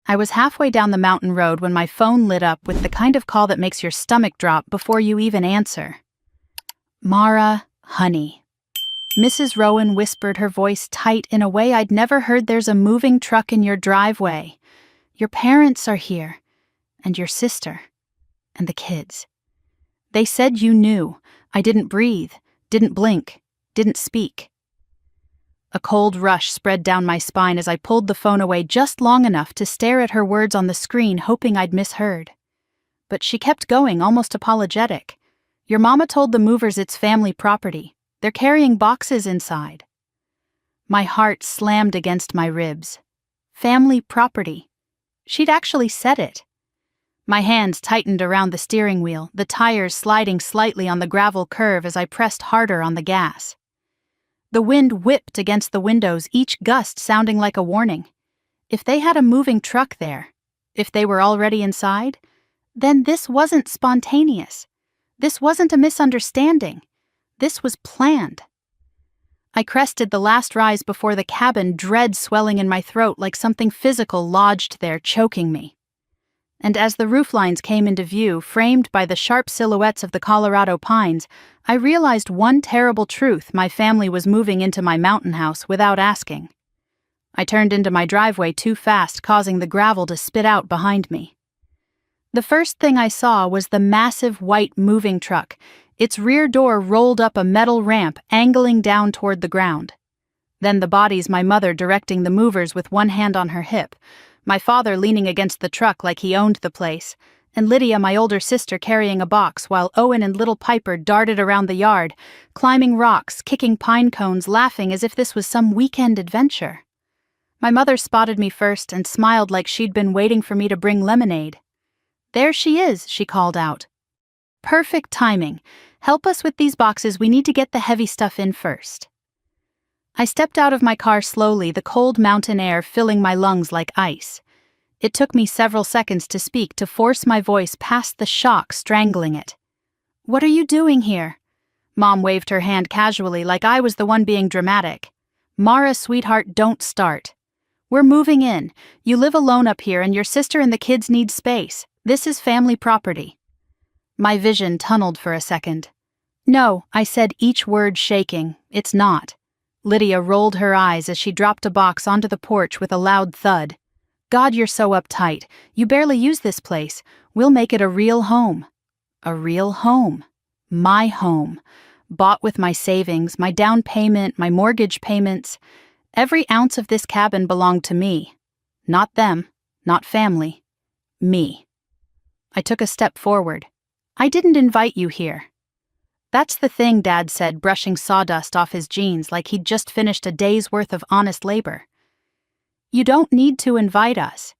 I was halfway down the mountain road when my phone lit up with the kind of call that makes your stomach drop before you even answer. Mara, honey. Mrs. Rowan whispered, her voice tight in a way I'd never heard. There's a moving truck in your driveway. Your parents are here, and your sister, and the kids. They said you knew. I didn't breathe, didn't blink, didn't speak. A cold rush spread down my spine as I pulled the phone away just long enough to stare at her words on the screen, hoping I'd misheard. But she kept going, almost apologetic. Your mama told the movers it's family property. They're carrying boxes inside. My heart slammed against my ribs. Family property. She'd actually said it. My hands tightened around the steering wheel, the tires sliding slightly on the gravel curve as I pressed harder on the gas. The wind whipped against the windows, each gust sounding like a warning. If they had a moving truck there, if they were already inside, then this wasn't spontaneous. This wasn't a misunderstanding. This was planned. I crested the last rise before the cabin, dread swelling in my throat like something physical lodged there, choking me. And as the rooflines came into view, framed by the sharp silhouettes of the Colorado pines, I realized one terrible truth: my family was moving into my mountain house without asking. I turned into my driveway too fast, causing the gravel to spit out behind me. The first thing I saw was the massive white moving truck, its rear door rolled up a metal ramp, angling down toward the ground. Then the bodies: my mother directing the movers with one hand on her hip, my father leaning against the truck like he owned the place, and Lydia, my older sister, carrying a box, while Owen and little Piper darted around the yard, climbing rocks, kicking pine cones, laughing as if this was some weekend adventure. My mother spotted me first and smiled like she'd been waiting for me to bring lemonade. "There she is," she called out. "Perfect timing. Help us with these boxes, we need to get the heavy stuff in first." I stepped out of my car slowly, the cold mountain air filling my lungs like ice. It took me several seconds to speak, to force my voice past the shock strangling it. "What are you doing here?" Mom waved her hand casually like I was the one being dramatic. "Mara, sweetheart, don't start. We're moving in. You live alone up here and your sister and the kids need space. This is family property." My vision tunneled for a second. "No," I said, each word shaking. "It's not." Lydia rolled her eyes as she dropped a box onto the porch with a loud thud. "God, you're so uptight. You barely use this place. We'll make it a real home." A real home. My home. Bought with my savings, my down payment, my mortgage payments. Every ounce of this cabin belonged to me. Not them, not family. Me. I took a step forward. "I didn't invite you here." "That's the thing," Dad said, brushing sawdust off his jeans like he'd just finished a day's worth of honest labor. "You don't need to invite us.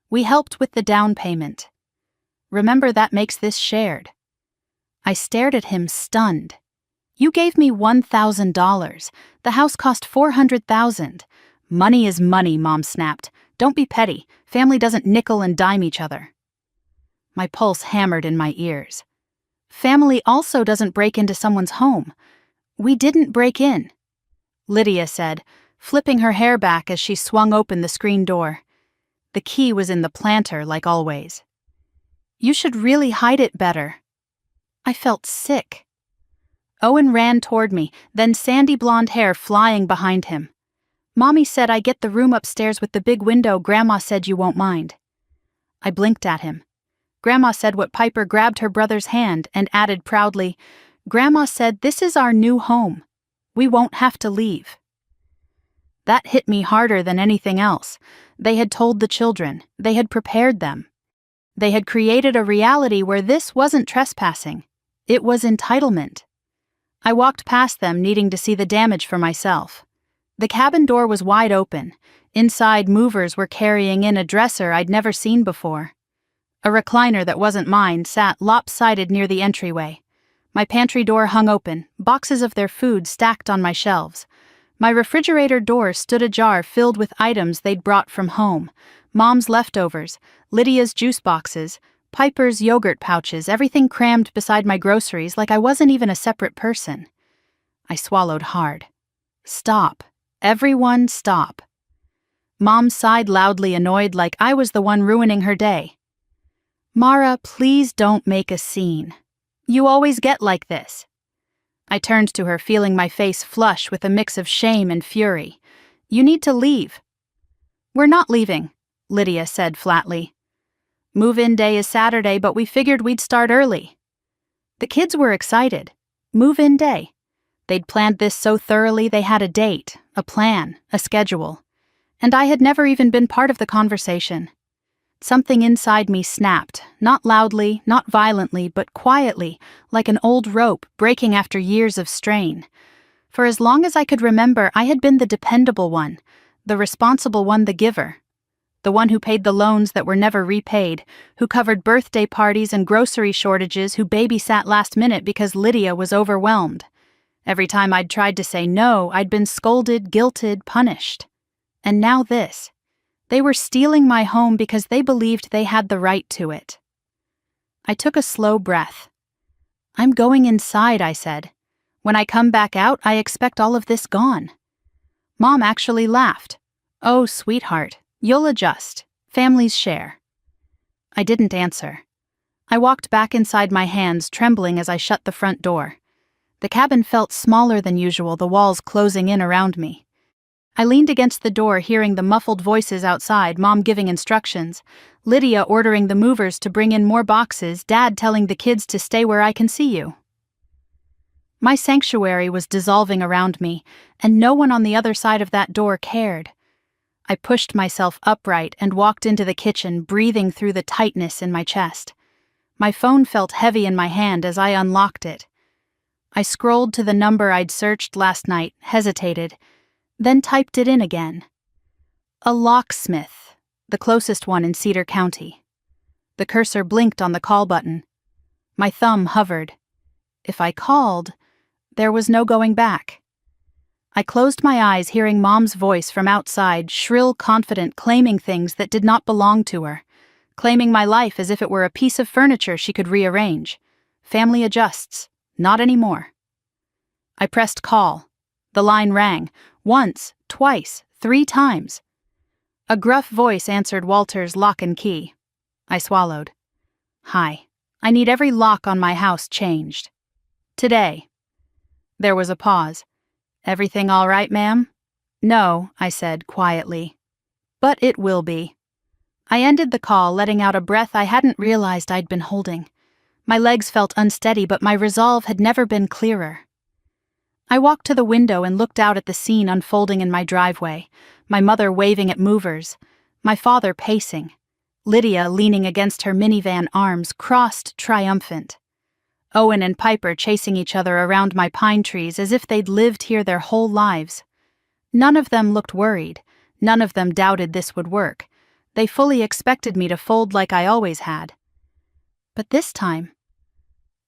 We helped with the down payment. Remember, that makes this shared." I stared at him, stunned. "You gave me $1,000. The house cost $400,000. "Money is money," Mom snapped. "Don't be petty. Family doesn't nickel and dime each other." My pulse hammered in my ears. Family also doesn't break into someone's home. We didn't break in, Lydia said, flipping her hair back as she swung open the screen door. The key was in the planter, like always. "You should really hide it better." I felt sick. Owen ran toward me, then sandy blonde hair flying behind him. "Mommy said I get the room upstairs with the big window. Grandma said you won't mind." I blinked at him. Grandma said what? Piper grabbed her brother's hand and added proudly, "Grandma said this is our new home. We won't have to leave." That hit me harder than anything else. They had told the children. They had prepared them. They had created a reality where this wasn't trespassing. It was entitlement. I walked past them, needing to see the damage for myself. The cabin door was wide open. Inside, movers were carrying in a dresser I'd never seen before. A recliner that wasn't mine sat lopsided near the entryway. My pantry door hung open, boxes of their food stacked on my shelves. My refrigerator door stood ajar, filled with items they'd brought from home. Mom's leftovers, Lydia's juice boxes, Piper's yogurt pouches, everything crammed beside my groceries like I wasn't even a separate person. I swallowed hard. Stop. Everyone stop. Mom sighed loudly, annoyed, like I was the one ruining her day. Mara, please don't make a scene. You always get like this. I turned to her, feeling my face flush with a mix of shame and fury. You need to leave. We're not leaving, Lydia said flatly. Move-in day is Saturday, but we figured we'd start early. The kids were excited. Move-in day. They'd planned this so thoroughly they had a date, a plan, a schedule. And I had never even been part of the conversation. Something inside me snapped, not loudly, not violently, but quietly, like an old rope breaking after years of strain. For as long as I could remember, I had been the dependable one, the responsible one, the giver. The one who paid the loans that were never repaid, who covered birthday parties and grocery shortages, who babysat last minute because Lydia was overwhelmed. Every time I'd tried to say no, I'd been scolded, guilted, punished. And now this. They were stealing my home because they believed they had the right to it. I took a slow breath. I'm going inside, I said. When I come back out, I expect all of this gone. Mom actually laughed. Oh, sweetheart. You'll adjust. Families share. I didn't answer. I walked back inside, my hands trembling as I shut the front door. The cabin felt smaller than usual, the walls closing in around me. I leaned against the door, hearing the muffled voices outside, Mom giving instructions, Lydia ordering the movers to bring in more boxes, Dad telling the kids to stay where I can see you. My sanctuary was dissolving around me, and no one on the other side of that door cared. I pushed myself upright and walked into the kitchen, breathing through the tightness in my chest. My phone felt heavy in my hand as I unlocked it. I scrolled to the number I'd searched last night, hesitated, then typed it in again. A locksmith, the closest one in Cedar County. The cursor blinked on the call button. My thumb hovered. If I called, there was no going back. I closed my eyes, hearing Mom's voice from outside, shrill, confident, claiming things that did not belong to her, claiming my life as if it were a piece of furniture she could rearrange. Family adjusts. Not anymore. I pressed call. The line rang. Once, twice, 3 times. A gruff voice answered Walter's lock and key. I swallowed. Hi. I need every lock on my house changed. Today. There was a pause. Everything all right, ma'am? No, I said quietly. But it will be. I ended the call, letting out a breath I hadn't realized I'd been holding. My legs felt unsteady, but my resolve had never been clearer. I walked to the window and looked out at the scene unfolding in my driveway, my mother waving at movers, my father pacing, Lydia leaning against her minivan, arms crossed, triumphant. Owen and Piper chasing each other around my pine trees as if they'd lived here their whole lives. None of them looked worried. None of them doubted this would work. They fully expected me to fold like I always had. But this time,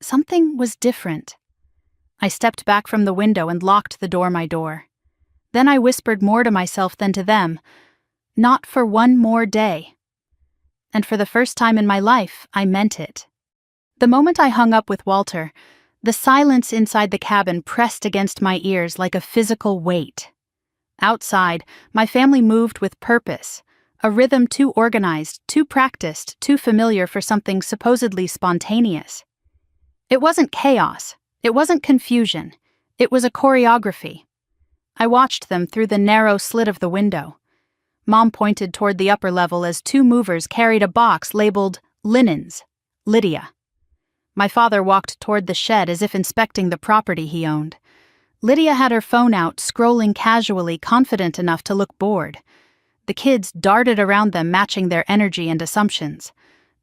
something was different. I stepped back from the window and locked the door, my door. Then I whispered more to myself than to them, not for one more day. And for the first time in my life, I meant it. The moment I hung up with Walter, the silence inside the cabin pressed against my ears like a physical weight. Outside, my family moved with purpose, a rhythm too organized, too practiced, too familiar for something supposedly spontaneous. It wasn't chaos. It wasn't confusion. It was a choreography. I watched them through the narrow slit of the window. Mom pointed toward the upper level as 2 movers carried a box labeled linens, Lydia. My father walked toward the shed as if inspecting the property he owned. Lydia had her phone out, scrolling casually, confident enough to look bored. The kids darted around them, matching their energy and assumptions.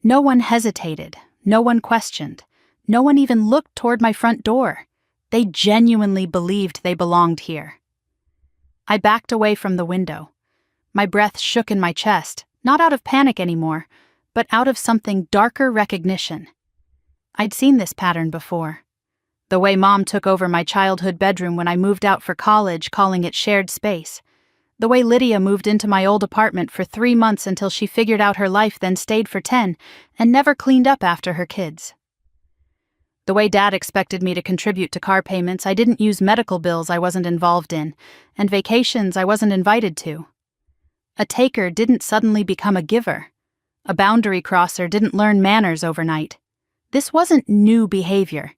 No one hesitated. No one questioned. No one even looked toward my front door. They genuinely believed they belonged here. I backed away from the window. My breath shook in my chest, not out of panic anymore, but out of something darker, recognition. I'd seen this pattern before. The way Mom took over my childhood bedroom when I moved out for college, calling it shared space. The way Lydia moved into my old apartment for 3 months until she figured out her life, then stayed for 10, and never cleaned up after her kids. The way Dad expected me to contribute to car payments I didn't use, medical bills I wasn't involved in, and vacations I wasn't invited to. A taker didn't suddenly become a giver. A boundary crosser didn't learn manners overnight. This wasn't new behavior.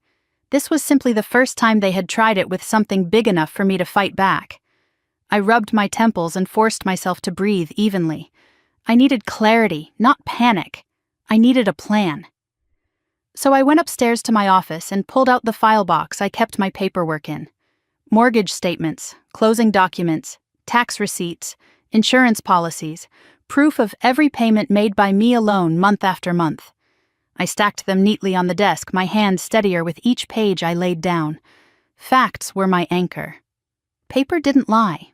This was simply the first time they had tried it with something big enough for me to fight back. I rubbed my temples and forced myself to breathe evenly. I needed clarity, not panic. I needed a plan. So I went upstairs to my office and pulled out the file box I kept my paperwork in. Mortgage statements, closing documents, tax receipts, insurance policies, proof of every payment made by me alone month after month. I stacked them neatly on the desk, my hand steadier with each page I laid down. Facts were my anchor. Paper didn't lie.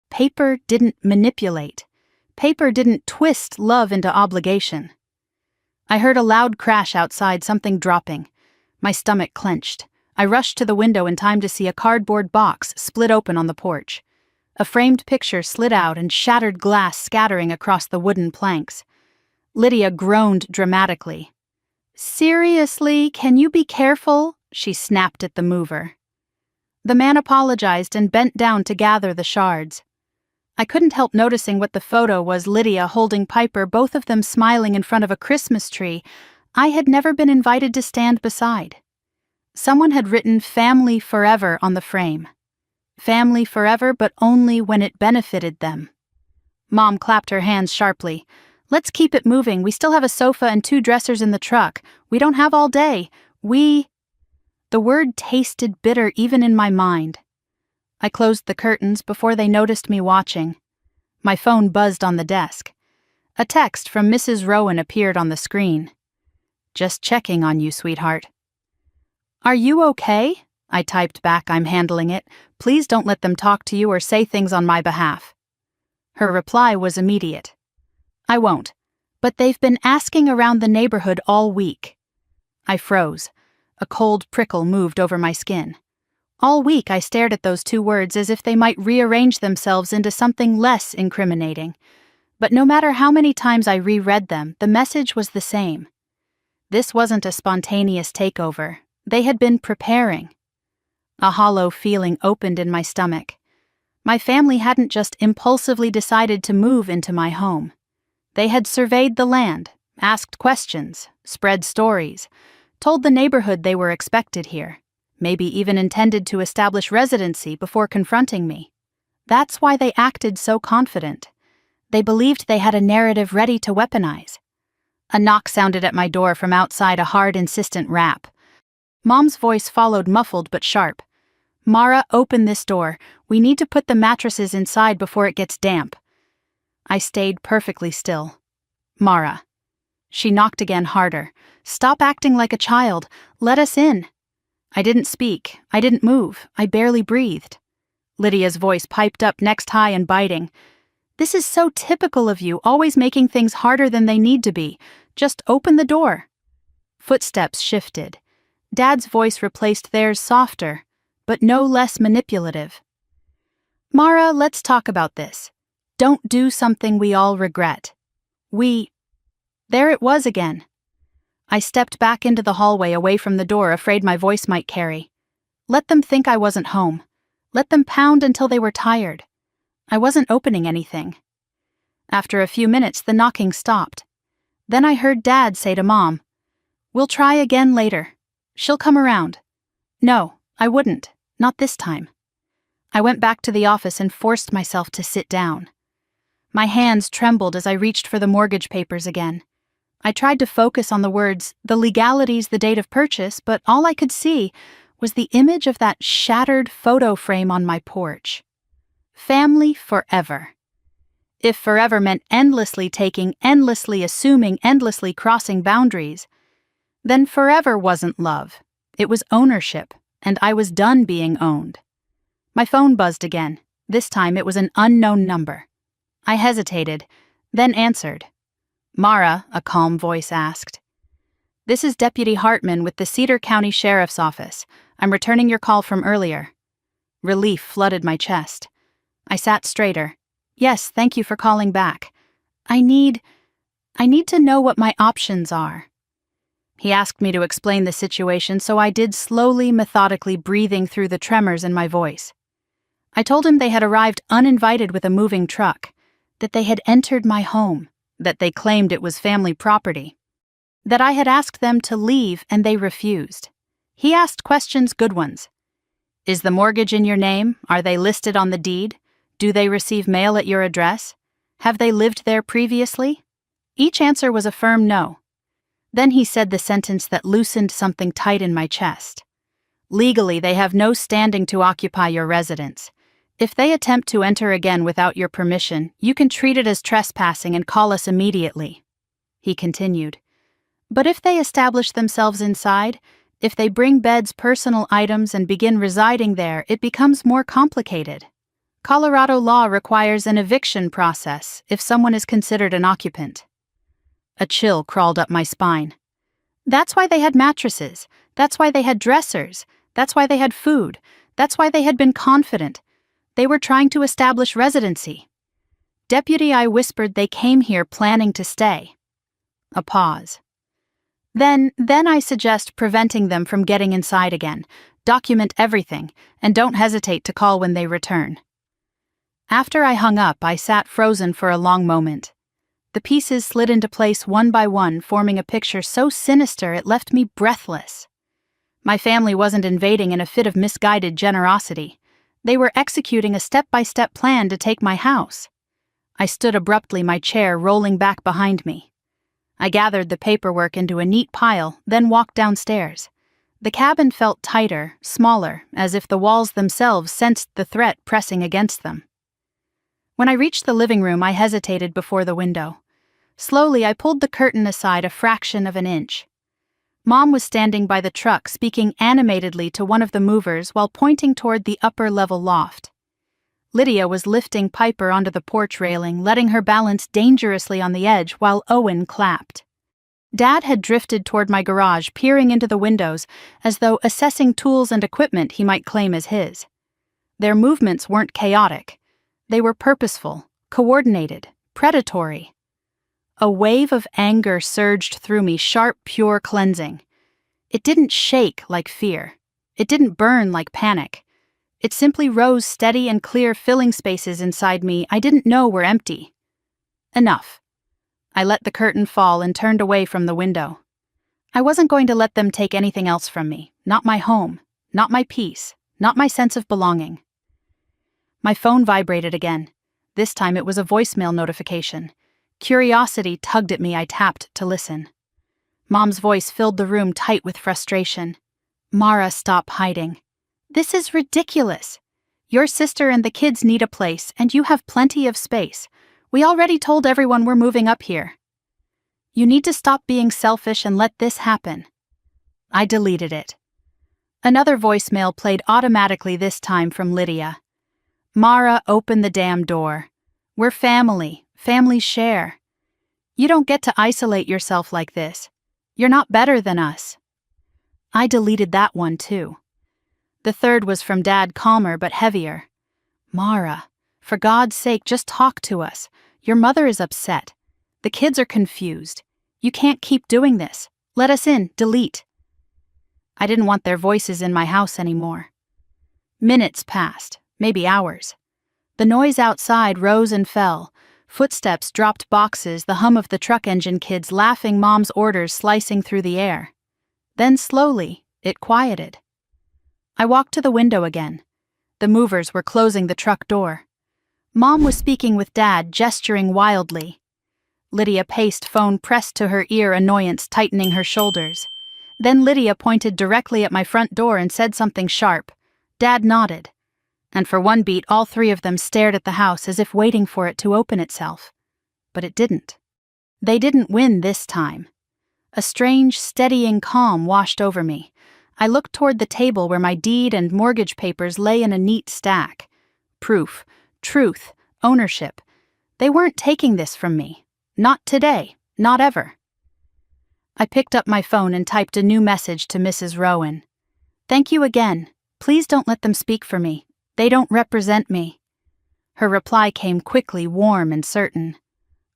Paper didn't manipulate. Paper didn't twist love into obligation. I heard a loud crash outside, something dropping. My stomach clenched. I rushed to the window in time to see a cardboard box split open on the porch. A framed picture slid out and shattered glass scattering across the wooden planks. Lydia groaned dramatically. "Seriously, can you be careful?" she snapped at the mover. The man apologized and bent down to gather the shards. I couldn't help noticing what the photo was: Lydia holding Piper, both of them smiling in front of a Christmas tree I had never been invited to stand beside. Someone had written "Family Forever" on the frame. Family forever, but only when it benefited them. Mom clapped her hands sharply. "Let's keep it moving. We still have a sofa and 2 dressers in the truck. We don't have all day. The word tasted bitter even in my mind. I closed the curtains before they noticed me watching. My phone buzzed on the desk. A text from Mrs. Rowan appeared on the screen. "Just checking on you, sweetheart." "Are you okay?" I typed back, "I'm handling it. Please don't let them talk to you or say things on my behalf." Her reply was immediate. "I won't. But they've been asking around the neighborhood all week." I froze. A cold prickle moved over my skin. All week I stared at those 2 words as if they might rearrange themselves into something less incriminating. But no matter how many times I reread them, the message was the same. This wasn't a spontaneous takeover. They had been preparing. A hollow feeling opened in my stomach. My family hadn't just impulsively decided to move into my home. They had surveyed the land, asked questions, spread stories, told the neighborhood they were expected here, maybe even intended to establish residency before confronting me. That's why they acted so confident. They believed they had a narrative ready to weaponize. A knock sounded at my door from outside, a hard, insistent rap. Mom's voice followed, muffled but sharp. "Mara, open this door. We need to put the mattresses inside before it gets damp." I stayed perfectly still. "Mara." She knocked again, harder. "Stop acting like a child. Let us in." I didn't speak. I didn't move. I barely breathed. Lydia's voice piped up next, high and biting. "This is so typical of you, always making things harder than they need to be. Just open the door." Footsteps shifted. Dad's voice replaced theirs, softer, but no less manipulative. "Mara, let's talk about this. Don't do something we all regret. There it was again. I stepped back into the hallway, away from the door, afraid my voice might carry. Let them think I wasn't home. Let them pound until they were tired. I wasn't opening anything. After a few minutes, the knocking stopped. Then I heard Dad say to Mom, "We'll try again later. She'll come around." No, I wouldn't. Not this time. I went back to the office and forced myself to sit down. My hands trembled as I reached for the mortgage papers again. I tried to focus on the words, the legalities, the date of purchase, but all I could see was the image of that shattered photo frame on my porch. Family forever. If forever meant endlessly taking, endlessly assuming, endlessly crossing boundaries, then forever wasn't love. It was ownership, and I was done being owned. My phone buzzed again. This time it was an unknown number. I hesitated, then answered. "Mara," a calm voice asked. "This is Deputy Hartman with the Cedar County Sheriff's Office. I'm returning your call from earlier." Relief flooded my chest. I sat straighter. "Yes, thank you for calling back. I need to know what my options are." He asked me to explain the situation, so I did, slowly, methodically, breathing through the tremors in my voice. I told him they had arrived uninvited with a moving truck. that they had entered my home, that they claimed it was family property, that I had asked them to leave and they refused. He asked questions, good ones. Is the mortgage in your name? Are they listed on the deed? Do they receive mail at your address? Have they lived there previously? Each answer was a firm no. Then he said the sentence that loosened something tight in my chest. Legally, they have no standing to occupy your residence. If they attempt to enter again without your permission, you can treat it as trespassing and call us immediately. He continued. But if they establish themselves inside, if they bring beds, personal items, and begin residing there, it becomes more complicated. Colorado law requires an eviction process if someone is considered an occupant. A chill crawled up my spine. That's why they had mattresses. That's why they had dressers. That's why they had food. That's why they had been confident. They were trying to establish residency. Deputy, I whispered, they came here planning to stay. A pause. Then I suggest preventing them from getting inside again. Document everything, and don't hesitate to call when they return. After I hung up, I sat frozen for a long moment. The pieces slid into place one by one, forming a picture so sinister it left me breathless. My family wasn't invading in a fit of misguided generosity. They were executing a step-by-step plan to take my house. I stood abruptly, my chair rolling back behind me. I gathered the paperwork into a neat pile, then walked downstairs. The cabin felt tighter, smaller, as if the walls themselves sensed the threat pressing against them. When I reached the living room, I hesitated before the window. Slowly, I pulled the curtain aside a fraction of an inch. Mom was standing by the truck, speaking animatedly to one of the movers while pointing toward the upper-level loft. Lydia was lifting Piper onto the porch railing, letting her balance dangerously on the edge while Owen clapped. Dad had drifted toward my garage, peering into the windows as though assessing tools and equipment he might claim as his. Their movements weren't chaotic. They were purposeful, coordinated, predatory. A wave of anger surged through me, sharp, pure cleansing. It didn't shake like fear. It didn't burn like panic. It simply rose steady and clear, filling spaces inside me I didn't know were empty. Enough. I let the curtain fall and turned away from the window. I wasn't going to let them take anything else from me. Not my home. Not my peace. Not my sense of belonging. My phone vibrated again. This time it was a voicemail notification. Curiosity tugged at me. I tapped to listen. Mom's voice filled the room tight with frustration. Mara, stop hiding. This is ridiculous. Your sister and the kids need a place, and you have plenty of space. We already told everyone we're moving up here. You need to stop being selfish and let this happen. I deleted it. Another voicemail played automatically, this time from Lydia. Mara, open the damn door. We're family. Families share. You don't get to isolate yourself like this. You're not better than us. I deleted that one too. The third was from Dad, calmer but heavier. Mara, for God's sake, just talk to us. Your mother is upset. The kids are confused. You can't keep doing this. Let us in. Delete. I didn't want their voices in my house anymore. Minutes passed, maybe hours. The noise outside rose and fell. Footsteps dropped boxes, the hum of the truck engine, kids laughing, Mom's orders slicing through the air. Then slowly, it quieted. I walked to the window again. The movers were closing the truck door. Mom was speaking with Dad, gesturing wildly. Lydia paced, phone pressed to her ear, annoyance tightening her shoulders. Then Lydia pointed directly at my front door and said something sharp. Dad nodded. And for one beat, all three of them stared at the house as if waiting for it to open itself. But it didn't. They didn't win this time. A strange, steadying calm washed over me. I looked toward the table where my deed and mortgage papers lay in a neat stack. Proof, truth, ownership. They weren't taking this from me. Not today. Not ever. I picked up my phone and typed a new message to Mrs. Rowan. Thank you again. Please don't let them speak for me. They don't represent me. Her reply came quickly, warm and certain.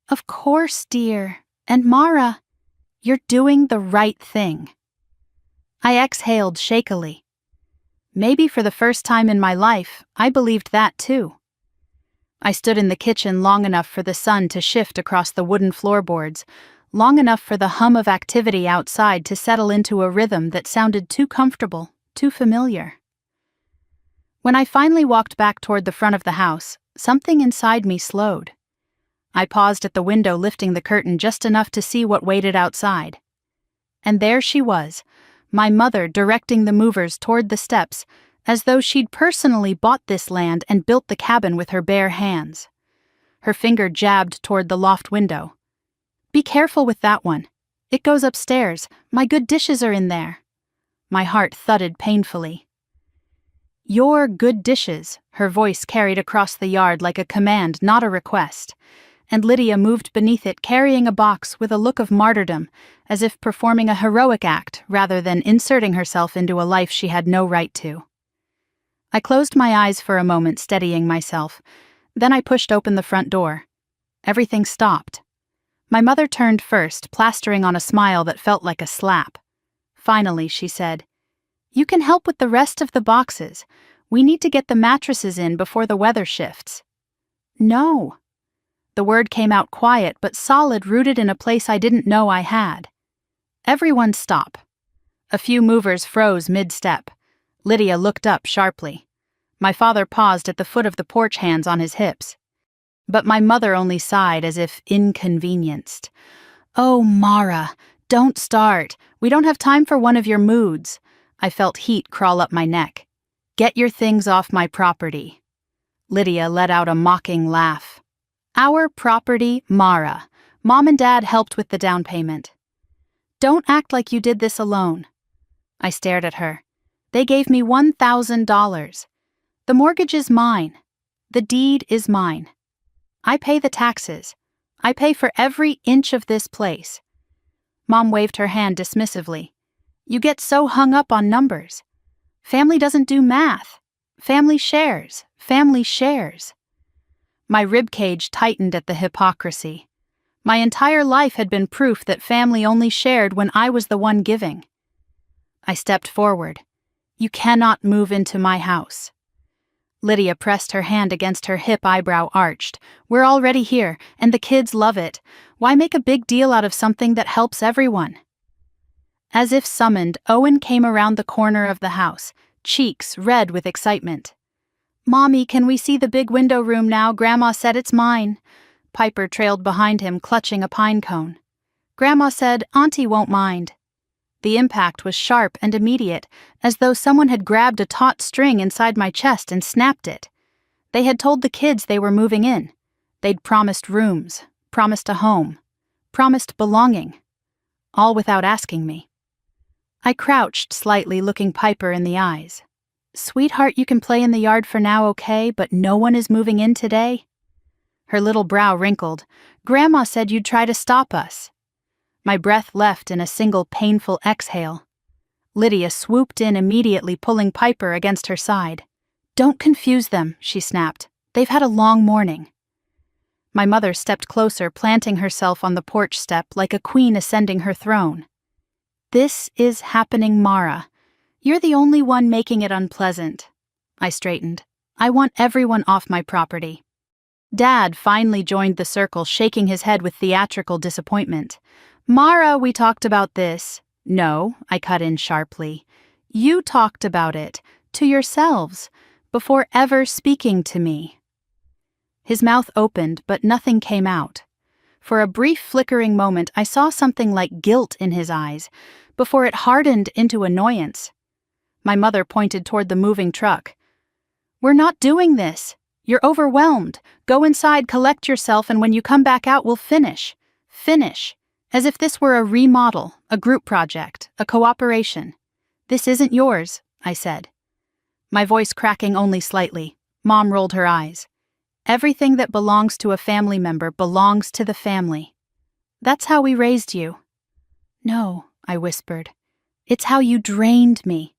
Of course, dear. And Mara, you're doing the right thing. I exhaled shakily. Maybe for the first time in my life, I believed that too. I stood in the kitchen long enough for the sun to shift across the wooden floorboards, long enough for the hum of activity outside to settle into a rhythm that sounded too comfortable, too familiar. When I finally walked back toward the front of the house, something inside me slowed. I paused at the window, lifting the curtain just enough to see what waited outside. And there she was, my mother directing the movers toward the steps, as though she'd personally bought this land and built the cabin with her bare hands. Her finger jabbed toward the loft window. "Be careful with that one. It goes upstairs. My good dishes are in there." My heart thudded painfully. "Your good dishes," her voice carried across the yard like a command, not a request, and Lydia moved beneath it carrying a box with a look of martyrdom, as if performing a heroic act rather than inserting herself into a life she had no right to. I closed my eyes for a moment, steadying myself. Then I pushed open the front door. Everything stopped. My mother turned first, plastering on a smile that felt like a slap. Finally, she said, "You can help with the rest of the boxes. We need to get the mattresses in before the weather shifts." "No." The word came out quiet but solid, rooted in a place I didn't know I had. Everyone stop. A few movers froze mid-step. Lydia looked up sharply. My father paused at the foot of the porch, hands on his hips. But my mother only sighed as if inconvenienced. "Oh, Mara, don't start. We don't have time for one of your moods." I felt heat crawl up my neck. "Get your things off my property." Lydia let out a mocking laugh. "Our property, Mara. Mom and Dad helped with the down payment." "Don't act like you did this alone." I stared at her. "They gave me $1,000. The mortgage is mine. The deed is mine. I pay the taxes. I pay for every inch of this place." Mom waved her hand dismissively. "You get so hung up on numbers. Family doesn't do math. Family shares. Family shares." My ribcage tightened at the hypocrisy. My entire life had been proof that family only shared when I was the one giving. I stepped forward. "You cannot move into my house." Lydia pressed her hand against her hip, eyebrow arched. "We're already here, and the kids love it. Why make a big deal out of something that helps everyone?" As if summoned, Owen came around the corner of the house, cheeks red with excitement. "Mommy, can we see the big window room now? Grandma said it's mine." Piper trailed behind him, clutching a pine cone. "Grandma said Auntie won't mind." The impact was sharp and immediate, as though someone had grabbed a taut string inside my chest and snapped it. They had told the kids they were moving in. They'd promised rooms, promised a home, promised belonging, all without asking me. I crouched slightly, looking Piper in the eyes. "Sweetheart, you can play in the yard for now, okay, but no one is moving in today?" Her little brow wrinkled. "Grandma said you'd try to stop us." My breath left in a single painful exhale. Lydia swooped in immediately, pulling Piper against her side. "Don't confuse them," she snapped. "They've had a long morning." My mother stepped closer, planting herself on the porch step like a queen ascending her throne. "This is happening, Mara. You're the only one making it unpleasant." I straightened. "I want everyone off my property." Dad finally joined the circle, shaking his head with theatrical disappointment. "Mara, we talked about this." "No," I cut in sharply. "You talked about it, to yourselves, before ever speaking to me." His mouth opened, but nothing came out. For a brief flickering moment, I saw something like guilt in his eyes, before it hardened into annoyance. My mother pointed toward the moving truck. "We're not doing this. You're overwhelmed. Go inside, collect yourself, and when you come back out, we'll finish. Finish. As if this were a remodel, a group project, a cooperation. This isn't yours," I said. My voice cracking only slightly. Mom rolled her eyes. "Everything that belongs to a family member belongs to the family. That's how we raised you." "No," I whispered. "It's how you drained me."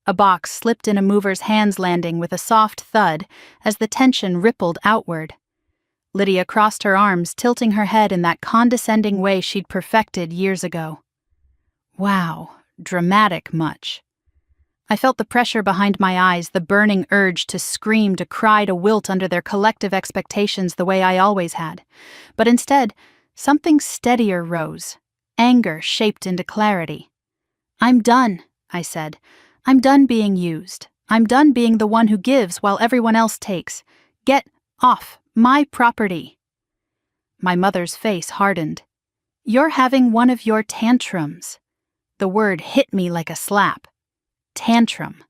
A box slipped in a mover's hands, landing with a soft thud as the tension rippled outward. Lydia crossed her arms, tilting her head in that condescending way she'd perfected years ago. "Wow, dramatic much." I felt the pressure behind my eyes, the burning urge to scream, to cry, to wilt under their collective expectations the way I always had. But instead, something steadier rose, anger shaped into clarity. "I'm done," I said. "I'm done being used. I'm done being the one who gives while everyone else takes. Get off my property." My mother's face hardened. "You're having one of your tantrums." The word hit me like a slap. Tantrum.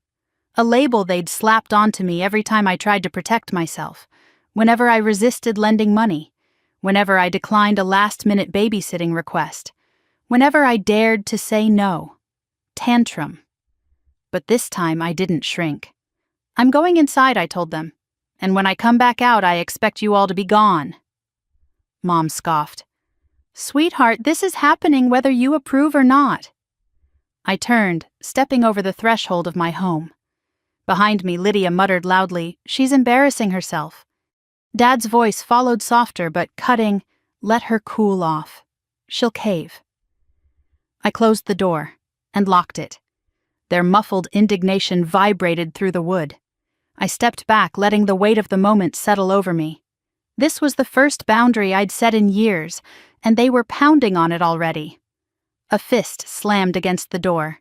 A label they'd slapped onto me every time I tried to protect myself, whenever I resisted lending money, whenever I declined a last-minute babysitting request, whenever I dared to say no. Tantrum. But this time I didn't shrink. "I'm going inside," I told them, "and when I come back out, I expect you all to be gone." Mom scoffed. "Sweetheart, this is happening whether you approve or not." I turned, stepping over the threshold of my home. Behind me, Lydia muttered loudly, "She's embarrassing herself." Dad's voice followed softer but cutting, "Let her cool off. She'll cave." I closed the door and locked it. Their muffled indignation vibrated through the wood. I stepped back, letting the weight of the moment settle over me. This was the first boundary I'd set in years, and they were pounding on it already. A fist slammed against the door.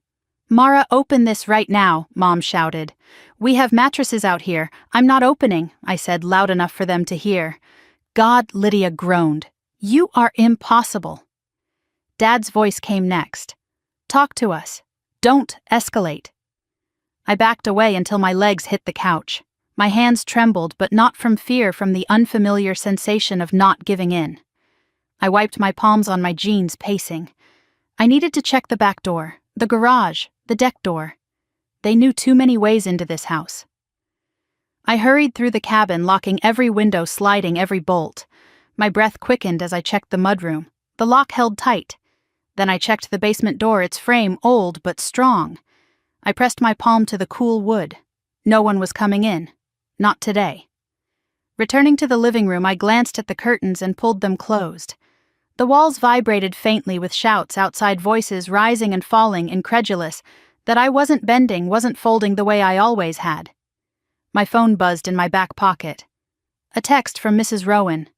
"Mara, open this right now," Mom shouted. "We have mattresses out here. I'm not opening," I said loud enough for them to hear. "God," Lydia groaned. "You are impossible." Dad's voice came next. "Talk to us. Don't escalate." I backed away until my legs hit the couch. My hands trembled, but not from fear, from the unfamiliar sensation of not giving in. I wiped my palms on my jeans, pacing. I needed to check the back door, the garage, the deck door. They knew too many ways into this house. I hurried through the cabin, locking every window, sliding every bolt. My breath quickened as I checked the mudroom. The lock held tight. Then I checked the basement door, its frame old but strong. I pressed my palm to the cool wood. No one was coming in. Not today. Returning to the living room, I glanced at the curtains and pulled them closed. The walls vibrated faintly with shouts, outside voices rising and falling, incredulous, that I wasn't bending, wasn't folding the way I always had. My phone buzzed in my back pocket. A text from Mrs. Rowan.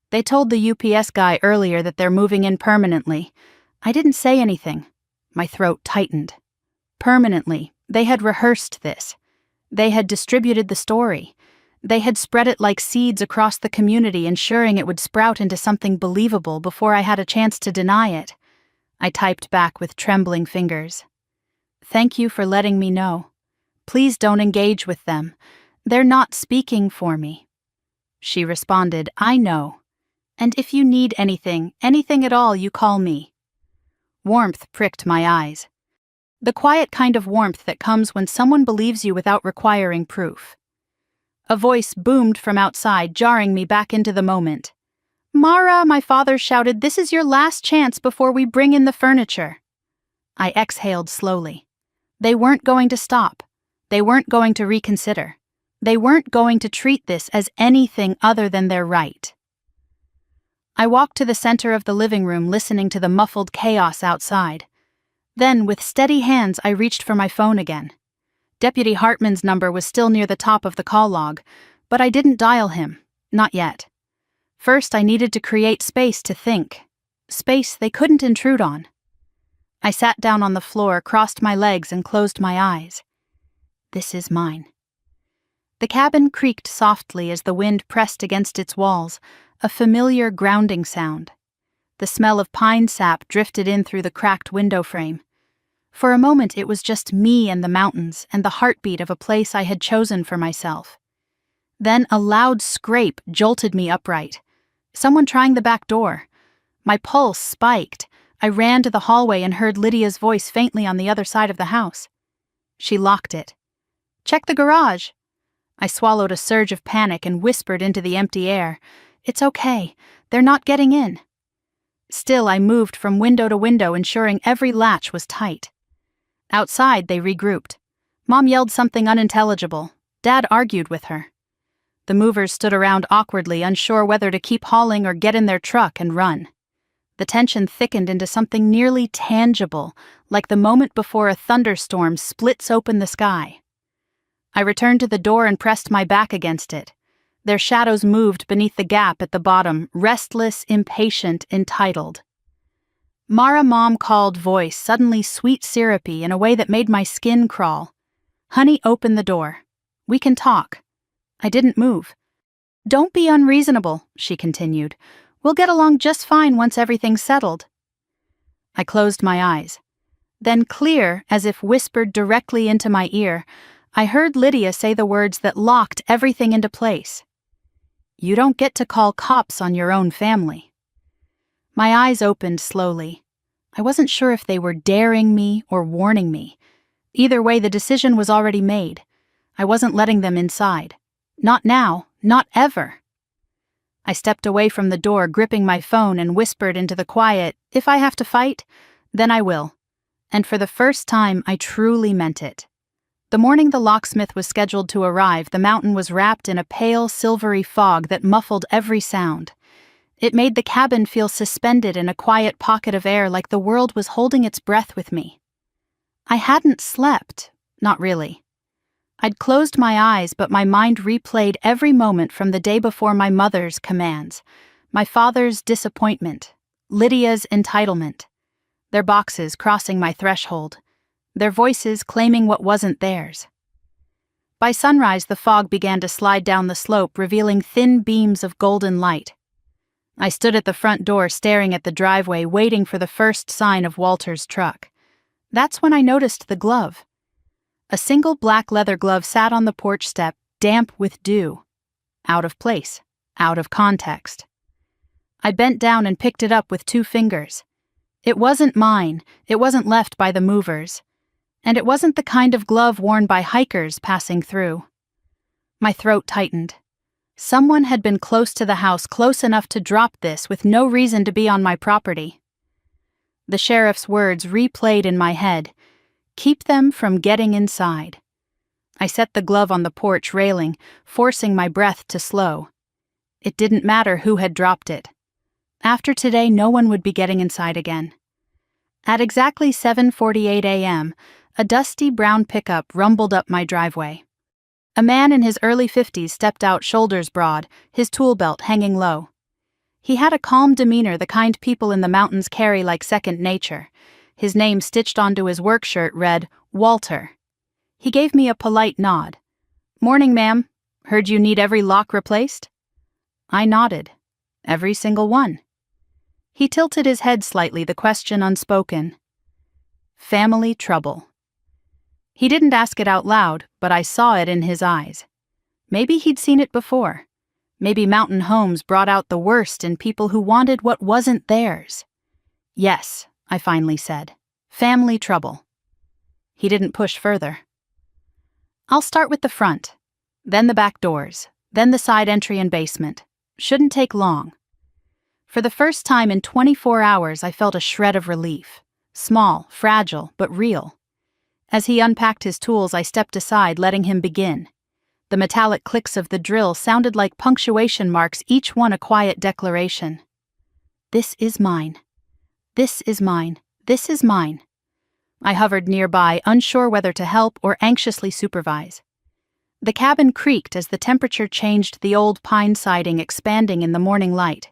"They told the UPS guy earlier that they're moving in permanently." I didn't say anything. My throat tightened. Permanently. They had rehearsed this. They had distributed the story. They had spread it like seeds across the community, ensuring it would sprout into something believable before I had a chance to deny it. I typed back with trembling fingers. "Thank you for letting me know. Please don't engage with them. They're not speaking for me." She responded, "I know. And if you need anything, anything at all, you call me." Warmth pricked my eyes. The quiet kind of warmth that comes when someone believes you without requiring proof. A voice boomed from outside, jarring me back into the moment. "Mara," my father shouted, "this is your last chance before we bring in the furniture." I exhaled slowly. They weren't going to stop. They weren't going to reconsider. They weren't going to treat this as anything other than their right. I walked to the center of the living room, listening to the muffled chaos outside. Then, with steady hands, I reached for my phone again. Deputy Hartman's number was still near the top of the call log, but I didn't dial him. Not yet. First, I needed to create space to think. Space they couldn't intrude on. I sat down on the floor, crossed my legs, and closed my eyes. This is mine. The cabin creaked softly as the wind pressed against its walls, a familiar grounding sound. The smell of pine sap drifted in through the cracked window frame. For a moment it was just me and the mountains and the heartbeat of a place I had chosen for myself. Then a loud scrape jolted me upright. Someone trying the back door. My pulse spiked. I ran to the hallway and heard Lydia's voice faintly on the other side of the house. She locked it. "Check the garage." I swallowed a surge of panic and whispered into the empty air, "It's okay. They're not getting in." Still, I moved from window to window, ensuring every latch was tight. Outside, they regrouped. Mom yelled something unintelligible. Dad argued with her. The movers stood around awkwardly, unsure whether to keep hauling or get in their truck and run. The tension thickened into something nearly tangible, like the moment before a thunderstorm splits open the sky. I returned to the door and pressed my back against it. Their shadows moved beneath the gap at the bottom, restless, impatient, entitled. Mara Mom called voice, suddenly sweet syrupy in a way that made my skin crawl. Honey, open the door. We can talk. I didn't move. Don't be unreasonable, she continued. We'll get along just fine once everything's settled. I closed my eyes. Then, clear, as if whispered directly into my ear, I heard Lydia say the words that locked everything into place. You don't get to call cops on your own family. My eyes opened slowly. I wasn't sure if they were daring me or warning me. Either way, the decision was already made. I wasn't letting them inside. Not now, not ever. I stepped away from the door, gripping my phone, and whispered into the quiet, if I have to fight, then I will. And for the first time, I truly meant it. The morning the locksmith was scheduled to arrive, the mountain was wrapped in a pale, silvery fog that muffled every sound. It made the cabin feel suspended in a quiet pocket of air, like the world was holding its breath with me. I hadn't slept, not really. I'd closed my eyes, but my mind replayed every moment from the day before: my mother's commands, my father's disappointment, Lydia's entitlement, their boxes crossing my threshold, their voices claiming what wasn't theirs. By sunrise, the fog began to slide down the slope, revealing thin beams of golden light. I stood at the front door, staring at the driveway, waiting for the first sign of Walter's truck. That's when I noticed the glove. A single black leather glove sat on the porch step, damp with dew. Out of place, out of context. I bent down and picked it up with 2 fingers. It wasn't mine, it wasn't left by the movers. And it wasn't the kind of glove worn by hikers passing through. My throat tightened. Someone had been close to the house, close enough to drop this with no reason to be on my property. The sheriff's words replayed in my head. Keep them from getting inside. I set the glove on the porch railing, forcing my breath to slow. It didn't matter who had dropped it. After today, no one would be getting inside again. At exactly 7:48 a.m., a dusty brown pickup rumbled up my driveway. A man in his early 50s stepped out, shoulders broad, his tool belt hanging low. He had a calm demeanor, the kind people in the mountains carry like second nature. His name stitched onto his work shirt read, Walter. He gave me a polite nod. Morning, ma'am. Heard you need every lock replaced? I nodded. Every single one. He tilted his head slightly, the question unspoken. Family trouble. He didn't ask it out loud, but I saw it in his eyes. Maybe he'd seen it before. Maybe mountain homes brought out the worst in people who wanted what wasn't theirs. Yes, I finally said. Family trouble. He didn't push further. I'll start with the front, then the back doors, then the side entry and basement. Shouldn't take long. For the first time in 24 hours, I felt a shred of relief. Small, fragile, but real. As he unpacked his tools, I stepped aside, letting him begin. The metallic clicks of the drill sounded like punctuation marks, each one a quiet declaration. This is mine. This is mine. This is mine. I hovered nearby, unsure whether to help or anxiously supervise. The cabin creaked as the temperature changed, the old pine siding expanding in the morning light.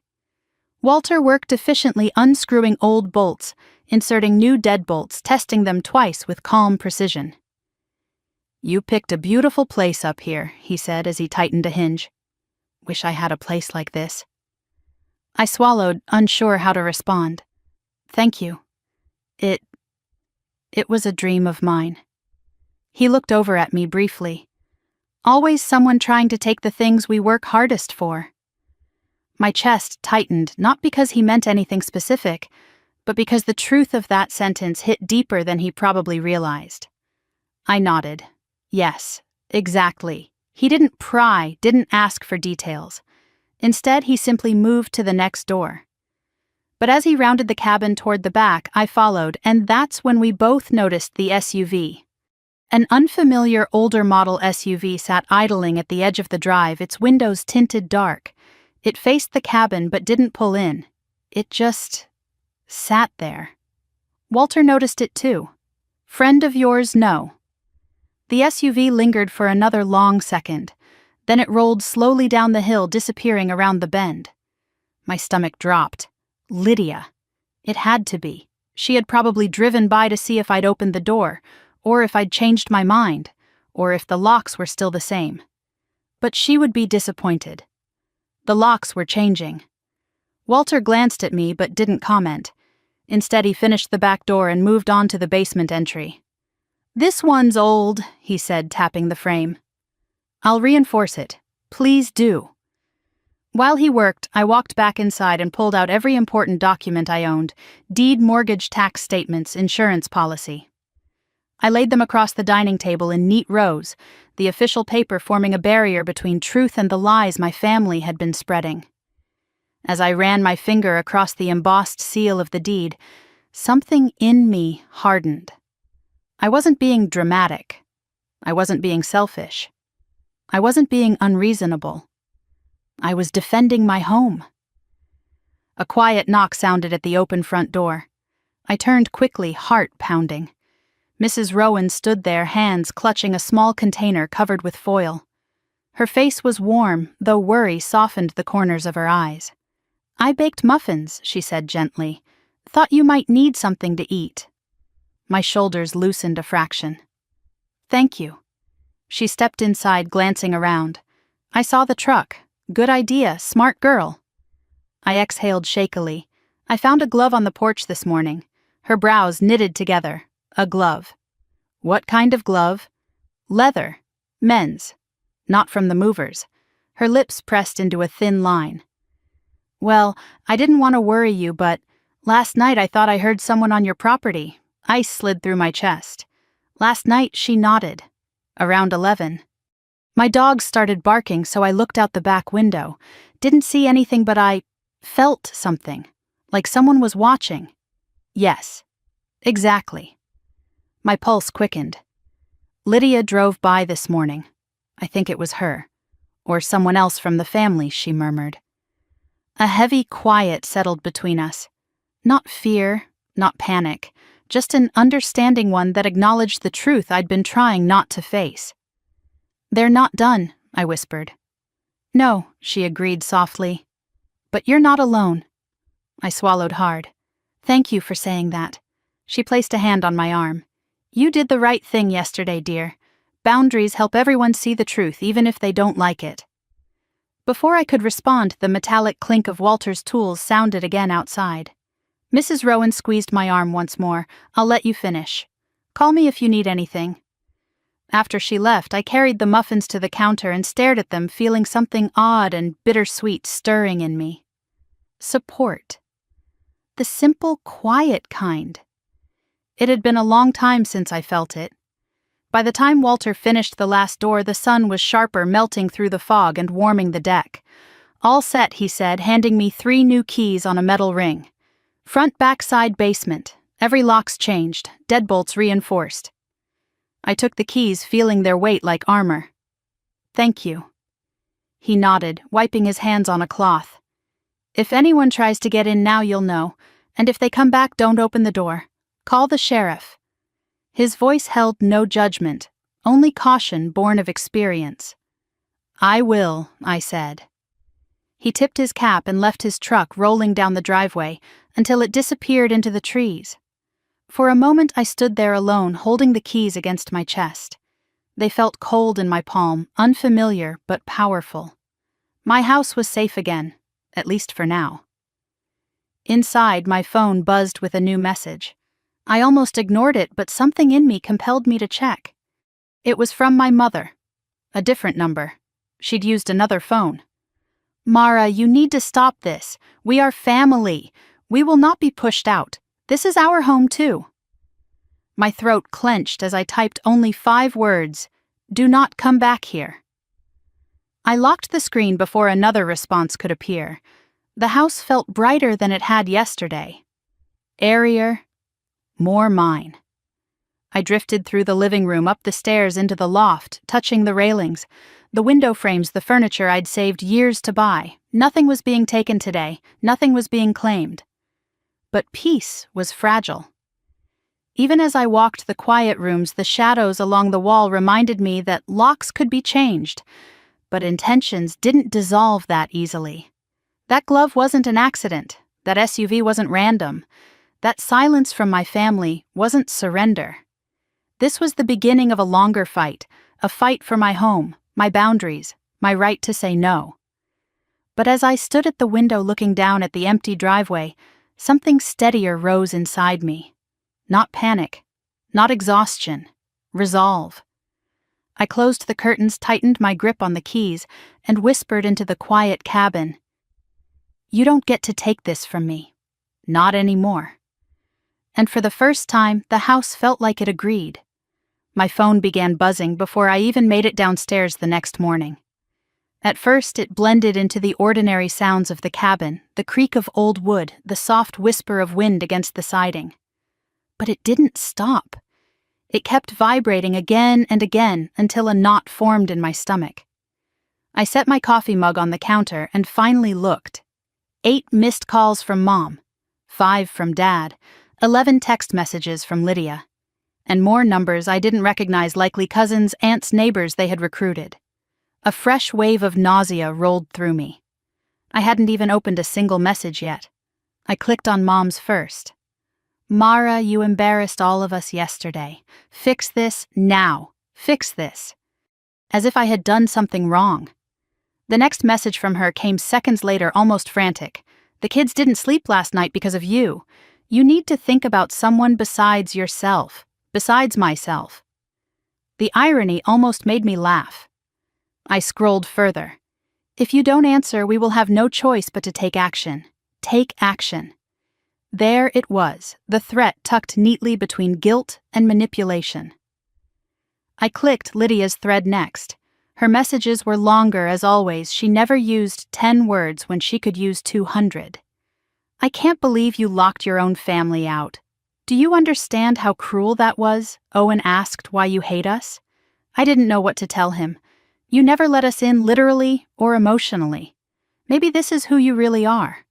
Walter worked efficiently, unscrewing old bolts, inserting new deadbolts, testing them twice with calm precision. You picked a beautiful place up here, he said as he tightened a hinge. Wish I had a place like this. I swallowed, unsure how to respond. Thank you. It was a dream of mine. He looked over at me briefly. Always someone trying to take the things we work hardest for. My chest tightened, not because he meant anything specific, but because the truth of that sentence hit deeper than he probably realized. I nodded. Yes, exactly. He didn't pry, didn't ask for details. Instead, he simply moved to the next door. But as he rounded the cabin toward the back, I followed, and that's when we both noticed the SUV. An unfamiliar older model SUV sat idling at the edge of the drive, its windows tinted dark. It faced the cabin but didn't pull in. It just sat there. Walter noticed it too. Friend of yours, no. The SUV lingered for another long second. Then it rolled slowly down the hill, disappearing around the bend. My stomach dropped. Lydia. It had to be. She had probably driven by to see if I'd opened the door, or if I'd changed my mind, or if the locks were still the same. But she would be disappointed. The locks were changing. Walter glanced at me but didn't comment. Instead, he finished the back door and moved on to the basement entry. This one's old, he said, tapping the frame. I'll reinforce it. Please do. While he worked, I walked back inside and pulled out every important document I owned: deed, mortgage, tax statements, insurance policy. I laid them across the dining table in neat rows, the official paper forming a barrier between truth and the lies my family had been spreading. As I ran my finger across the embossed seal of the deed, something in me hardened. I wasn't being dramatic. I wasn't being selfish. I wasn't being unreasonable. I was defending my home. A quiet knock sounded at the open front door. I turned quickly, heart pounding. Mrs. Rowan stood there, hands clutching a small container covered with foil. Her face was warm, though worry softened the corners of her eyes. I baked muffins, she said gently. Thought you might need something to eat. My shoulders loosened a fraction. Thank you. She stepped inside, glancing around. I saw the truck. Good idea, smart girl. I exhaled shakily. I found a glove on the porch this morning. Her brows knitted together. A glove. What kind of glove? Leather. Men's. Not from the movers. Her lips pressed into a thin line. Well, I didn't want to worry you, but last night I thought I heard someone on your property. Ice slid through my chest. Last night, she nodded. Around 11. My dogs started barking, so I looked out the back window. Didn't see anything, but I felt something. Like someone was watching. Yes. Exactly. My pulse quickened. Lydia drove by this morning. I think it was her. Or someone else from the family, she murmured. A heavy quiet settled between us. Not fear, not panic, just an understanding one that acknowledged the truth I'd been trying not to face. They're not done, I whispered. No, she agreed softly. But you're not alone. I swallowed hard. Thank you for saying that. She placed a hand on my arm. You did the right thing yesterday, dear. Boundaries help everyone see the truth, even if they don't like it. Before I could respond, the metallic clink of Walter's tools sounded again outside. Mrs. Rowan squeezed my arm once more. I'll let you finish. Call me if you need anything. After she left, I carried the muffins to the counter and stared at them, feeling something odd and bittersweet stirring in me. Support. The simple, quiet kind. It had been a long time since I felt it. By the time Walter finished the last door, the sun was sharper, melting through the fog and warming the deck. All set, he said, handing me 3 new keys on a metal ring. Front, back, side, basement. Every lock's changed, deadbolts reinforced. I took the keys, feeling their weight like armor. Thank you. He nodded, wiping his hands on a cloth. If anyone tries to get in now, you'll know. And if they come back, don't open the door. Call the sheriff. His voice held no judgment, only caution born of experience. I will, I said. He tipped his cap and left his truck rolling down the driveway until it disappeared into the trees. For a moment I stood there alone, holding the keys against my chest. They felt cold in my palm, unfamiliar but powerful. My house was safe again, at least for now. Inside, my phone buzzed with a new message. I almost ignored it, but something in me compelled me to check. It was from my mother. A different number. She'd used another phone. Mara, you need to stop this. We are family. We will not be pushed out. This is our home too. My throat clenched as I typed only 5 words. Do not come back here. I locked the screen before another response could appear. The house felt brighter than it had yesterday. Airier. More mine. I drifted through the living room, up the stairs into the loft, touching the railings, the window frames, the furniture I'd saved years to buy. Nothing was being taken today. Nothing was being claimed. but peace was fragile. Even as I walked the quiet rooms, the shadows along the wall reminded me that locks could be changed, but intentions didn't dissolve that easily. That glove wasn't an accident. That SUV wasn't random. That silence from my family wasn't surrender. This was the beginning of a longer fight, a fight for my home, my boundaries, my right to say no. But as I stood at the window looking down at the empty driveway, something steadier rose inside me. Not panic, not exhaustion, resolve. I closed the curtains, tightened my grip on the keys, and whispered into the quiet cabin, "You don't get to take this from me. Not anymore." And for the first time, the house felt like it agreed. My phone began buzzing before I even made it downstairs the next morning. At first, it blended into the ordinary sounds of the cabin, the creak of old wood, the soft whisper of wind against the siding. But it didn't stop. It kept vibrating again and again until a knot formed in my stomach. I set my coffee mug on the counter and finally looked. 8 missed calls from Mom, 5 from Dad, 11 text messages from Lydia, and more numbers I didn't recognize, likely cousins, aunts, neighbors they had recruited. A fresh wave of nausea rolled through me. I hadn't even opened a single message yet. I clicked on Mom's first. "Mara, you embarrassed all of us yesterday. Fix this now. Fix this." As if I had done something wrong. The next message from her came seconds later, almost frantic. "The kids didn't sleep last night because of you. You need to think about someone besides yourself, besides myself." The irony almost made me laugh. I scrolled further. "If you don't answer, we will have no choice but to take action. Take action." There it was, the threat tucked neatly between guilt and manipulation. I clicked Lydia's thread next. Her messages were longer as always. She never used 10 words when she could use 200. "I can't believe you locked your own family out. Do you understand how cruel that was?" Owen asked why you hate us. I didn't know what to tell him. You never let us in literally or emotionally. Maybe this is who you really are.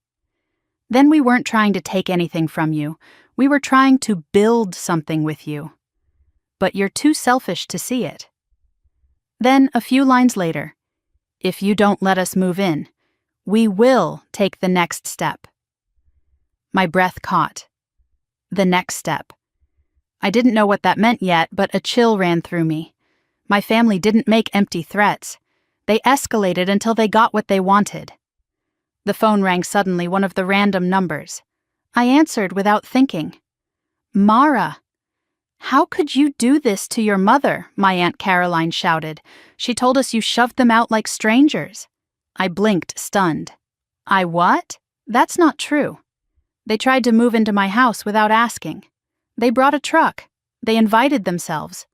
Then we weren't trying to take anything from you. We were trying to build something with you. But you're too selfish to see it. Then, a few lines later, "If you don't let us move in, we will take the next step." My breath caught. The next step. I didn't know what that meant yet, but a chill ran through me. My family didn't make empty threats. They escalated until they got what they wanted. The phone rang suddenly, one of the random numbers. I answered without thinking. "Mara, how could you do this to your mother?" my Aunt Caroline shouted. "She told us you shoved them out like strangers." I blinked, stunned. "I what? That's not true. They tried to move into my house without asking. They brought a truck. They invited themselves."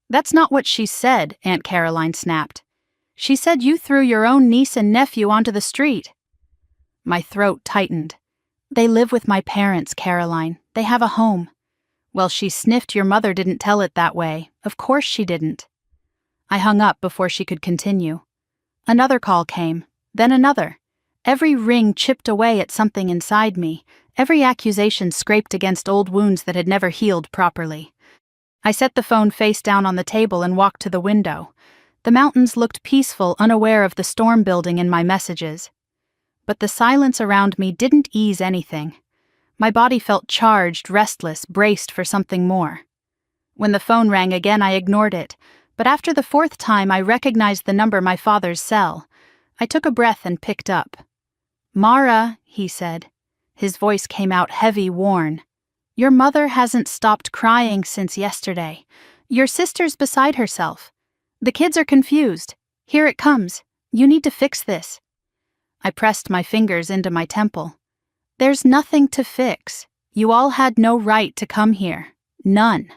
"That's not what she said," Aunt Caroline snapped. "She said you threw your own niece and nephew onto the street." My throat tightened. "They live with my parents, Caroline. They have a home." "Well, she sniffed your mother didn't tell it that way. Of course she didn't." I hung up before she could continue. Another call came, then another. Every ring chipped away at something inside me. Every accusation scraped against old wounds that had never healed properly. I set the phone face down on the table and walked to the window. The mountains looked peaceful, unaware of the storm building in my messages. But the silence around me didn't ease anything. My body felt charged, restless, braced for something more. When the phone rang again, I ignored it, but after the 4th time I recognized the number, my father's cell. I took a breath and picked up. "Mara," he said. His voice came out heavy, worn. "Your mother hasn't stopped crying since yesterday. Your sister's beside herself. The kids are confused. Here it comes. You need to fix this." I pressed my fingers into my temple. "There's nothing to fix. You all had no right to come here. None."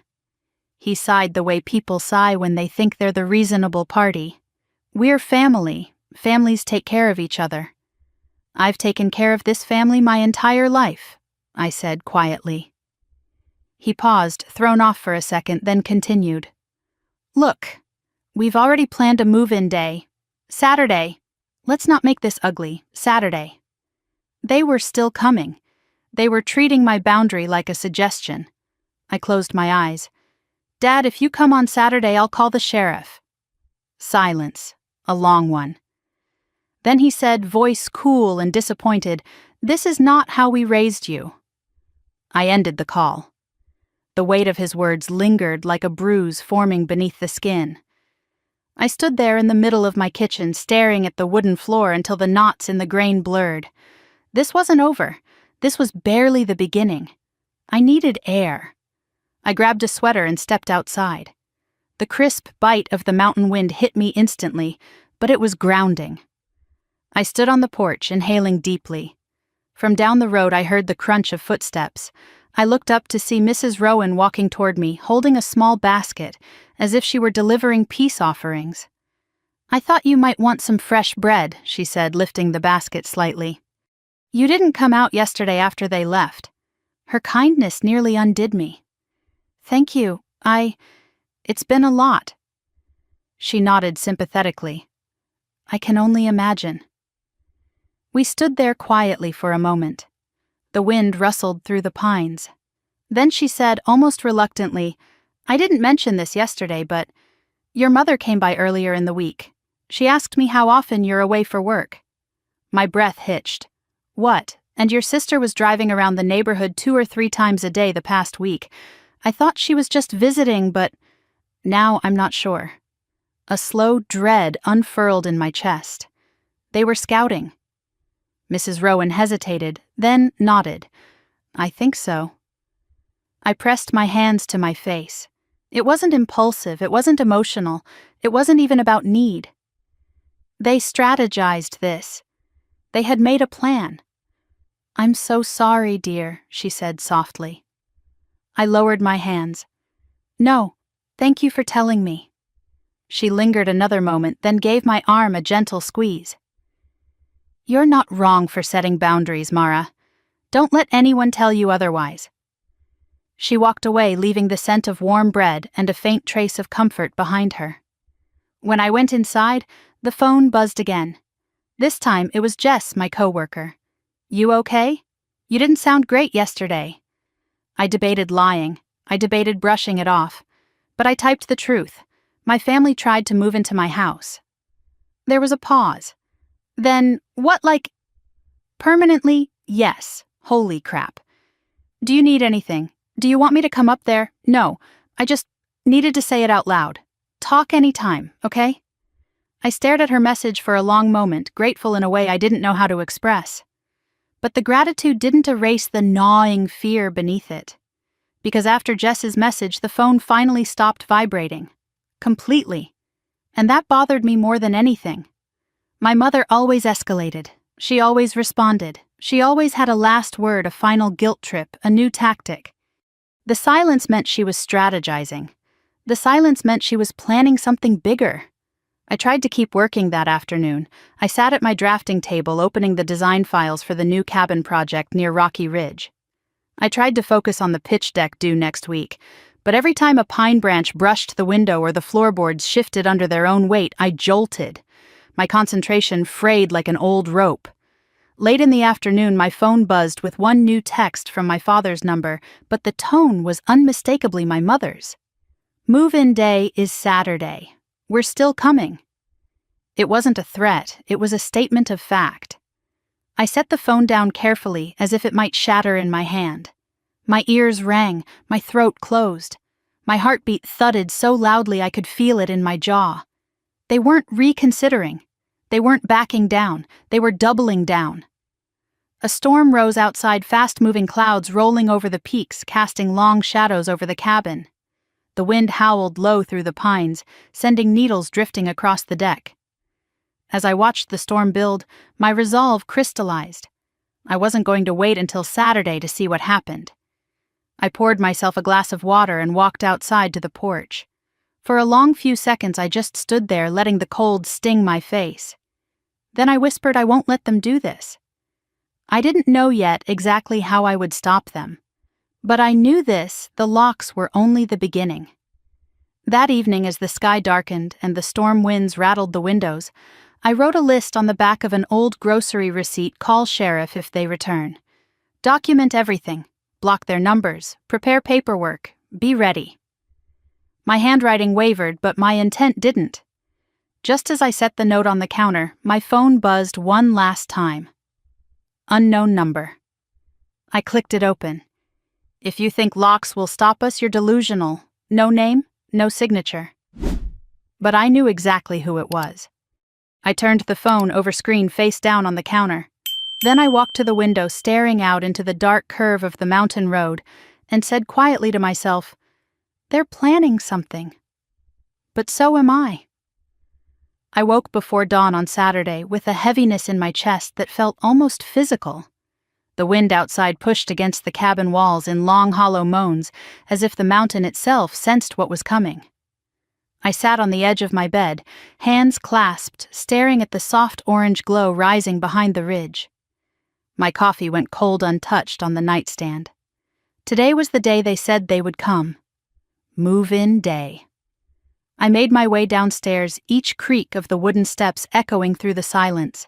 He sighed the way people sigh when they think they're the reasonable party. "We're family. Families take care of each other." "I've taken care of this family my entire life," I said quietly. He paused, thrown off for a second, then continued. "Look, we've already planned a move-in day. Saturday. Let's not make this ugly. Saturday." They were still coming. They were treating my boundary like a suggestion. I closed my eyes. "Dad, if you come on Saturday, I'll call the sheriff." Silence, a long one. Then he said, voice cool and disappointed, "This is not how we raised you." I ended the call. The weight of his words lingered like a bruise forming beneath the skin. I stood there in the middle of my kitchen, staring at the wooden floor until the knots in the grain blurred. This wasn't over. This was barely the beginning. I needed air. I grabbed a sweater and stepped outside. The crisp bite of the mountain wind hit me instantly, but it was grounding. I stood on the porch, inhaling deeply. From down the road I heard the crunch of footsteps. I looked up to see Mrs. Rowan walking toward me, holding a small basket, as if she were delivering peace offerings. "I thought you might want some fresh bread," she said, lifting the basket slightly. "You didn't come out yesterday after they left." Her kindness nearly undid me. "Thank you. It's been a lot." She nodded sympathetically. "I can only imagine." We stood there quietly for a moment. The wind rustled through the pines. Then she said, almost reluctantly, "I didn't mention this yesterday, but your mother came by earlier in the week. She asked me how often you're away for work." My breath hitched. "What? And your sister was driving around the neighborhood 2 or 3 times a day the past week. I thought she was just visiting, but now I'm not sure." A slow dread unfurled in my chest. They were scouting. Mrs. Rowan hesitated, then nodded. "I think so." I pressed my hands to my face. It wasn't impulsive, it wasn't emotional, it wasn't even about need. They strategized this. They had made a plan. "I'm so sorry, dear," she said softly. I lowered my hands. "No, thank you for telling me." She lingered another moment, then gave my arm a gentle squeeze. "You're not wrong for setting boundaries, Mara. Don't let anyone tell you otherwise." She walked away, leaving the scent of warm bread and a faint trace of comfort behind her. When I went inside, the phone buzzed again. This time it was Jess, my coworker. "You okay? You didn't sound great yesterday." I debated lying. I debated brushing it off. But I typed the truth. My family tried to move into my house. There was a pause. "Then, what, like—" "Permanently, yes. Holy crap. Do you need anything? Do you want me to come up there? No, I just needed to say it out loud. Talk anytime, okay?" I stared at her message for a long moment, grateful in a way I didn't know how to express. But the gratitude didn't erase the gnawing fear beneath it. Because after Jess's message, the phone finally stopped vibrating. Completely. And that bothered me more than anything. My mother always escalated. She always responded. She always had a last word, a final guilt trip, a new tactic. The silence meant she was strategizing. The silence meant she was planning something bigger. I tried to keep working that afternoon. I sat at my drafting table, opening the design files for the new cabin project near Rocky Ridge. I tried to focus on the pitch deck due next week, but every time a pine branch brushed the window or the floorboards shifted under their own weight, I jolted. My concentration frayed like an old rope. Late in the afternoon, my phone buzzed with one new text from my father's number, but the tone was unmistakably my mother's. "Move-in day is Saturday. We're still coming." It wasn't a threat, it was a statement of fact. I set the phone down carefully, as if it might shatter in my hand. My ears rang, my throat closed. My heartbeat thudded so loudly I could feel it in my jaw. They weren't reconsidering. They weren't backing down. They were doubling down. A storm rose outside, fast-moving clouds rolling over the peaks, casting long shadows over the cabin. The wind howled low through the pines, sending needles drifting across the deck. As I watched the storm build, my resolve crystallized. I wasn't going to wait until Saturday to see what happened. I poured myself a glass of water and walked outside to the porch. For a long few seconds I just stood there, letting the cold sting my face. Then I whispered, "I won't let them do this." I didn't know yet exactly how I would stop them. But I knew the locks were only the beginning. That evening, as the sky darkened and the storm winds rattled the windows, I wrote a list on the back of an old grocery receipt: "Call sheriff if they return." Document everything. Block their numbers. Prepare paperwork. Be ready. My handwriting wavered, but my intent didn't. Just as I set the note on the counter, my phone buzzed one last time. Unknown number. I clicked it open. If you think locks will stop us, you're delusional. No name, no signature. But I knew exactly who it was. I turned the phone over screen face down on the counter. Then I walked to the window, staring out into the dark curve of the mountain road, and said quietly to myself, "They're planning something. But so am I." I woke before dawn on Saturday with a heaviness in my chest that felt almost physical. The wind outside pushed against the cabin walls in long, hollow moans, as if the mountain itself sensed what was coming. I sat on the edge of my bed, hands clasped, staring at the soft orange glow rising behind the ridge. My coffee went cold untouched on the nightstand. Today was the day they said they would come. Move-in day. I made my way downstairs, each creak of the wooden steps echoing through the silence.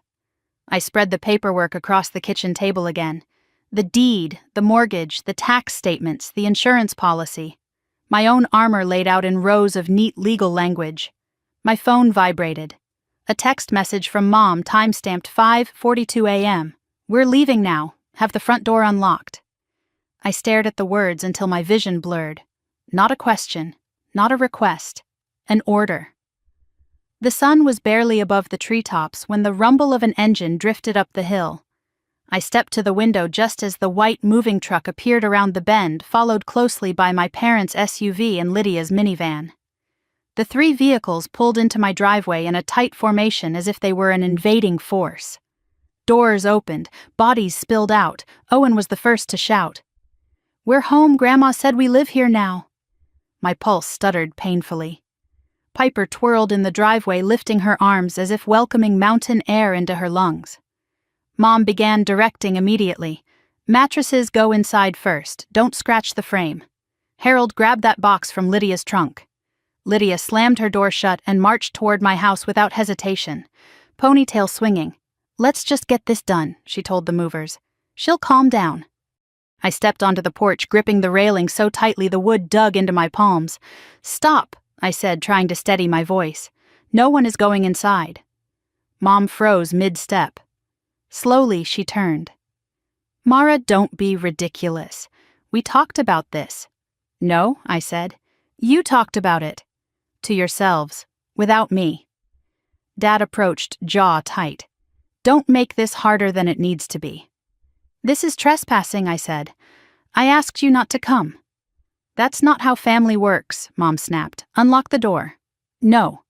I spread the paperwork across the kitchen table again. The deed, the mortgage, the tax statements, the insurance policy. My own armor laid out in rows of neat legal language. My phone vibrated. A text message from Mom, time-stamped 5:42 a.m. "We're leaving now. Have the front door unlocked." I stared at the words until my vision blurred. Not a question, not a request, an order. The sun was barely above the treetops when the rumble of an engine drifted up the hill. I stepped to the window just as the white moving truck appeared around the bend, followed closely by my parents' SUV and Lydia's minivan. The three vehicles pulled into my driveway in a tight formation as if they were an invading force. Doors opened, bodies spilled out. Owen was the first to shout, "We're home, Grandma said we live here now." My pulse stuttered painfully. Piper twirled in the driveway, lifting her arms as if welcoming mountain air into her lungs. Mom began directing immediately. "Mattresses go inside first. Don't scratch the frame." Harold grabbed that box from Lydia's trunk. Lydia slammed her door shut and marched toward my house without hesitation, ponytail swinging. "Let's just get this done," she told the movers. "She'll calm down." I stepped onto the porch, gripping the railing so tightly the wood dug into my palms. "Stop," I said, trying to steady my voice. "No one is going inside." Mom froze mid-step. Slowly, she turned. "Mara, don't be ridiculous. We talked about this." "No," I said. "You talked about it. To yourselves, without me." Dad approached, jaw tight. "Don't make this harder than it needs to be." "This is trespassing," I said. "I asked you not to come." "That's not how family works," Mom snapped. "Unlock the door." "No."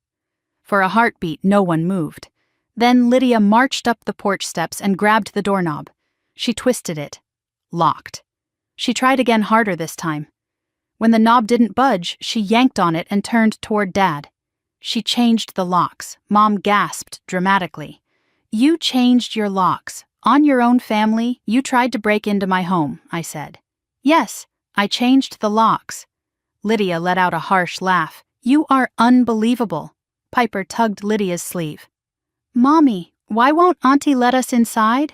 For a heartbeat, no one moved. Then Lydia marched up the porch steps and grabbed the doorknob. She twisted it. Locked. She tried again, harder this time. When the knob didn't budge, she yanked on it and turned toward Dad. She changed the locks. Mom gasped dramatically. "You changed your locks. On your own family, you tried to break into my home," I said. "Yes, I changed the locks." Lydia let out a harsh laugh. "You are unbelievable." Piper tugged Lydia's sleeve. "Mommy, why won't Auntie let us inside?"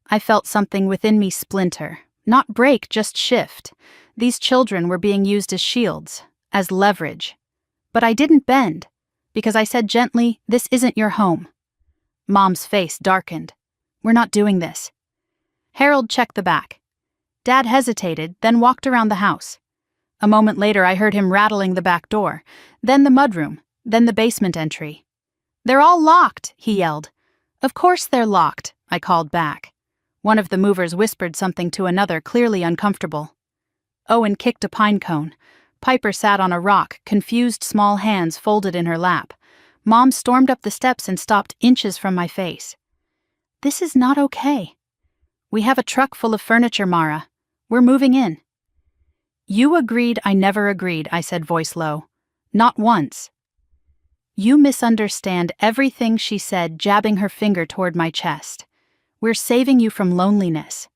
I felt something within me splinter. Not break, just shift. These children were being used as shields, as leverage. But I didn't bend, because I said gently, "This isn't your home." Mom's face darkened. "We're not doing this." Harold checked the back. Dad hesitated, then walked around the house. A moment later, I heard him rattling the back door, then the mudroom, then the basement entry. "They're all locked," he yelled. "Of course they're locked," I called back. One of the movers whispered something to another, clearly uncomfortable. Owen kicked a pine cone. Piper sat on a rock, confused small hands folded in her lap. Mom stormed up the steps and stopped inches from my face. "This is not okay." "We have a truck full of furniture, Mara. We're moving in." "You agreed I never agreed," I said, voice low. "Not once." "You misunderstand everything," she said, jabbing her finger toward my chest. "We're saving you from loneliness.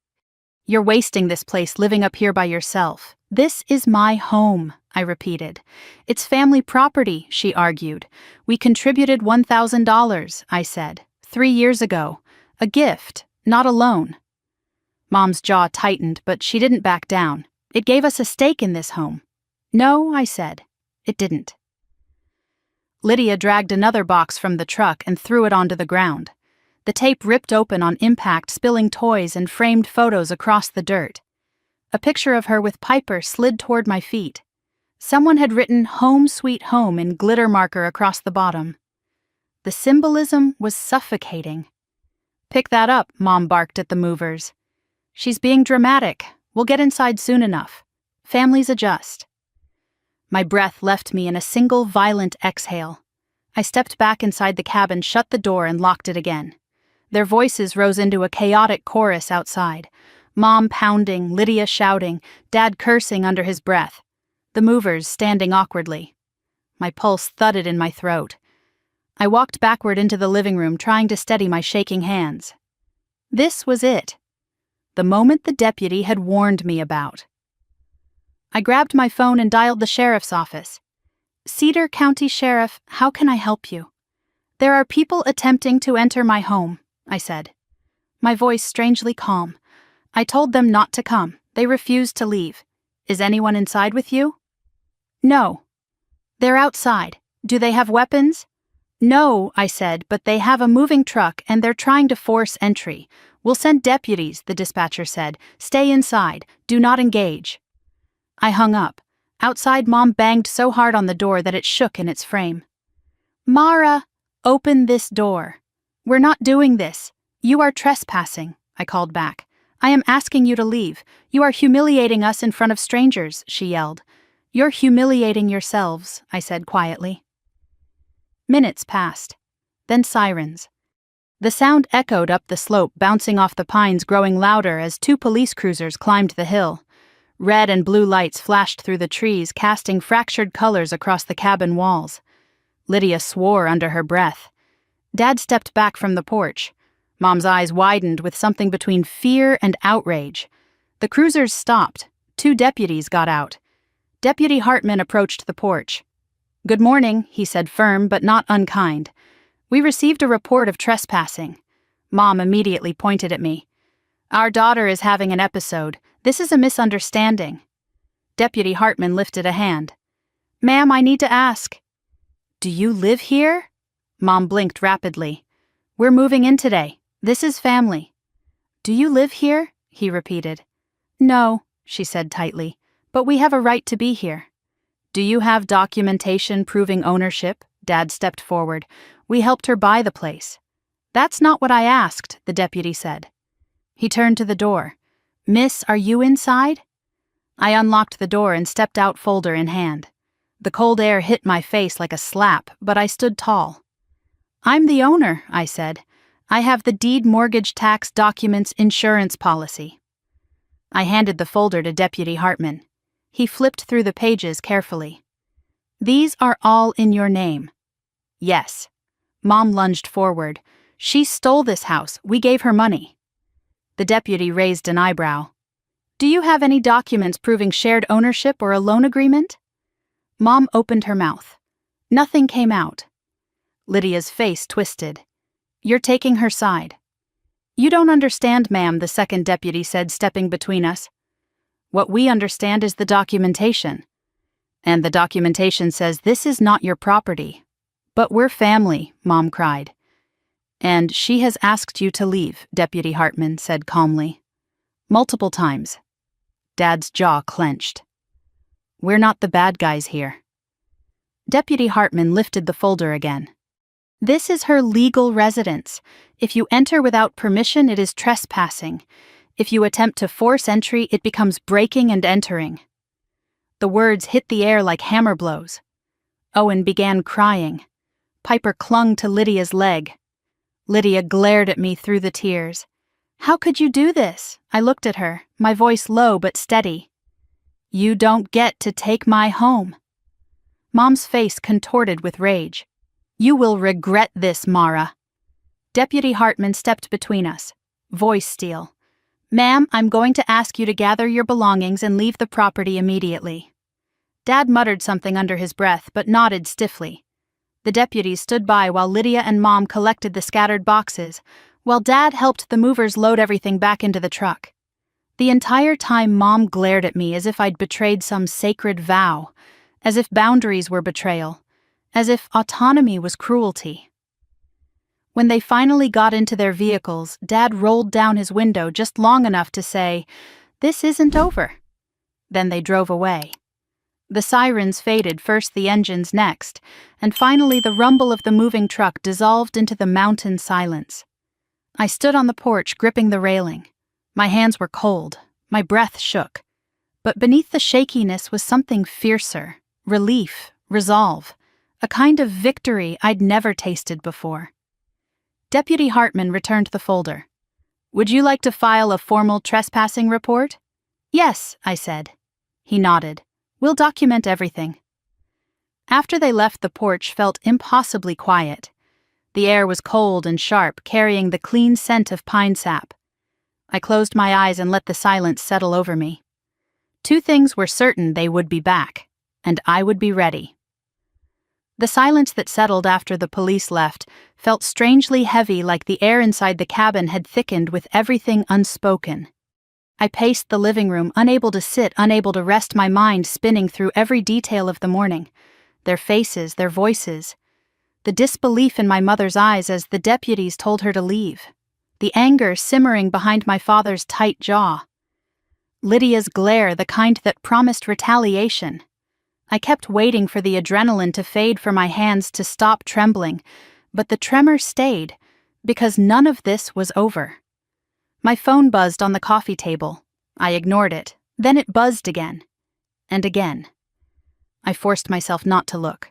You're wasting this place living up here by yourself. This is my home," I repeated. "It's family property," she argued. "We contributed $1,000, I said, 3 years ago. A gift, not a loan." Mom's jaw tightened, but she didn't back down. It gave us a stake in this home. No, I said. It didn't. Lydia dragged another box from the truck and threw it onto the ground. The tape ripped open on impact, spilling toys and framed photos across the dirt. A picture of her with Piper slid toward my feet. Someone had written "Home Sweet Home" in glitter marker across the bottom. The symbolism was suffocating. Pick that up, Mom barked at the movers. She's being dramatic. We'll get inside soon enough. Families adjust. My breath left me in a single violent exhale. I stepped back inside the cabin, shut the door, and locked it again. Their voices rose into a chaotic chorus outside. Mom pounding, Lydia shouting, Dad cursing under his breath. The movers standing awkwardly. My pulse thudded in my throat. I walked backward into the living room, trying to steady my shaking hands. This was it. The moment the deputy had warned me about. I grabbed my phone and dialed the sheriff's office. Cedar County Sheriff, how can I help you? There are people attempting to enter my home, I said. My voice strangely calm. I told them not to come. They refused to leave. Is anyone inside with you? No. They're outside. Do they have weapons? No, I said, but they have a moving truck and they're trying to force entry. We'll send deputies, the dispatcher said. Stay inside. Do not engage. I hung up. Outside, Mom banged so hard on the door that it shook in its frame. Mara, open this door. We're not doing this. You are trespassing, I called back. I am asking you to leave. You are humiliating us in front of strangers, she yelled. You're humiliating yourselves, I said quietly. Minutes passed. Then sirens. The sound echoed up the slope, bouncing off the pines, growing louder as 2 police cruisers climbed the hill. Red and blue lights flashed through the trees, casting fractured colors across the cabin walls. Lydia swore under her breath. Dad stepped back from the porch. Mom's eyes widened with something between fear and outrage. The cruisers stopped. 2 deputies got out. Deputy Hartman approached the porch. Good morning, he said, firm but not unkind. We received a report of trespassing. Mom immediately pointed at me. Our daughter is having an episode. This is a misunderstanding. Deputy Hartman lifted a hand. Ma'am, I need to ask. Do you live here? Mom blinked rapidly. We're moving in today. This is family. Do you live here? He repeated. No, she said tightly, but we have a right to be here. Do you have documentation proving ownership? Dad stepped forward. We helped her buy the place. That's not what I asked, the deputy said. He turned to the door. Miss, are you inside? I unlocked the door and stepped out, folder in hand. The cold air hit my face like a slap, but I stood tall. I'm the owner, I said. I have the deed, mortgage, tax, documents, insurance policy. I handed the folder to Deputy Hartman. He flipped through the pages carefully. These are all in your name. Yes. Mom lunged forward. She stole this house. We gave her money. The deputy raised an eyebrow. Do you have any documents proving shared ownership or a loan agreement? Mom opened her mouth. Nothing came out. Lydia's face twisted. You're taking her side. You don't understand, ma'am, the second deputy said, stepping between us. What we understand is the documentation. And the documentation says this is not your property. But we're family, Mom cried. And she has asked you to leave, Deputy Hartman said calmly. Multiple times. Dad's jaw clenched. We're not the bad guys here. Deputy Hartman lifted the folder again. This is her legal residence. If you enter without permission, it is trespassing. If you attempt to force entry, it becomes breaking and entering. The words hit the air like hammer blows. Owen began crying. Piper clung to Lydia's leg. Lydia glared at me through the tears. How could you do this? I looked at her, my voice low but steady. You don't get to take my home. Mom's face contorted with rage. You will regret this, Mara. Deputy Hartman stepped between us, voice steel. Ma'am, I'm going to ask you to gather your belongings and leave the property immediately. Dad muttered something under his breath but nodded stiffly. The deputies stood by while Lydia and Mom collected the scattered boxes, while Dad helped the movers load everything back into the truck. The entire time Mom glared at me as if I'd betrayed some sacred vow, as if boundaries were betrayal, as if autonomy was cruelty. When they finally got into their vehicles, Dad rolled down his window just long enough to say, "This isn't over." Then they drove away. The sirens faded, first the engines next, and finally the rumble of the moving truck dissolved into the mountain silence. I stood on the porch gripping the railing. My hands were cold, my breath shook. But beneath the shakiness was something fiercer, relief, resolve, a kind of victory I'd never tasted before. Deputy Hartman returned the folder. "Would you like to file a formal trespassing report?" "Yes," I said. He nodded. "We'll document everything." After they left, the porch felt impossibly quiet. The air was cold and sharp, carrying the clean scent of pine sap. I closed my eyes and let the silence settle over me. Two things were certain: they would be back, and I would be ready. The silence that settled after the police left felt strangely heavy, like the air inside the cabin had thickened with everything unspoken. I paced the living room, unable to sit, unable to rest, my mind spinning through every detail of the morning. Their faces, their voices. The disbelief in my mother's eyes as the deputies told her to leave. The anger simmering behind my father's tight jaw. Lydia's glare, the kind that promised retaliation. I kept waiting for the adrenaline to fade, for my hands to stop trembling, but the tremor stayed, because none of this was over. My phone buzzed on the coffee table. I ignored it. Then it buzzed again. And again. I forced myself not to look.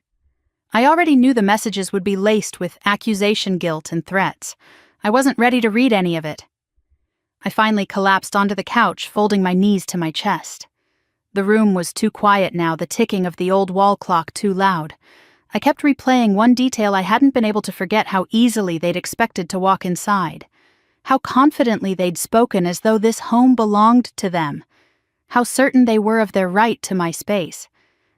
I already knew the messages would be laced with accusation, guilt, and threats. I wasn't ready to read any of it. I finally collapsed onto the couch, folding my knees to my chest. The room was too quiet now, the ticking of the old wall clock too loud. I kept replaying one detail I hadn't been able to forget: how easily they'd expected to walk inside. How confidently they'd spoken as though this home belonged to them. How certain they were of their right to my space.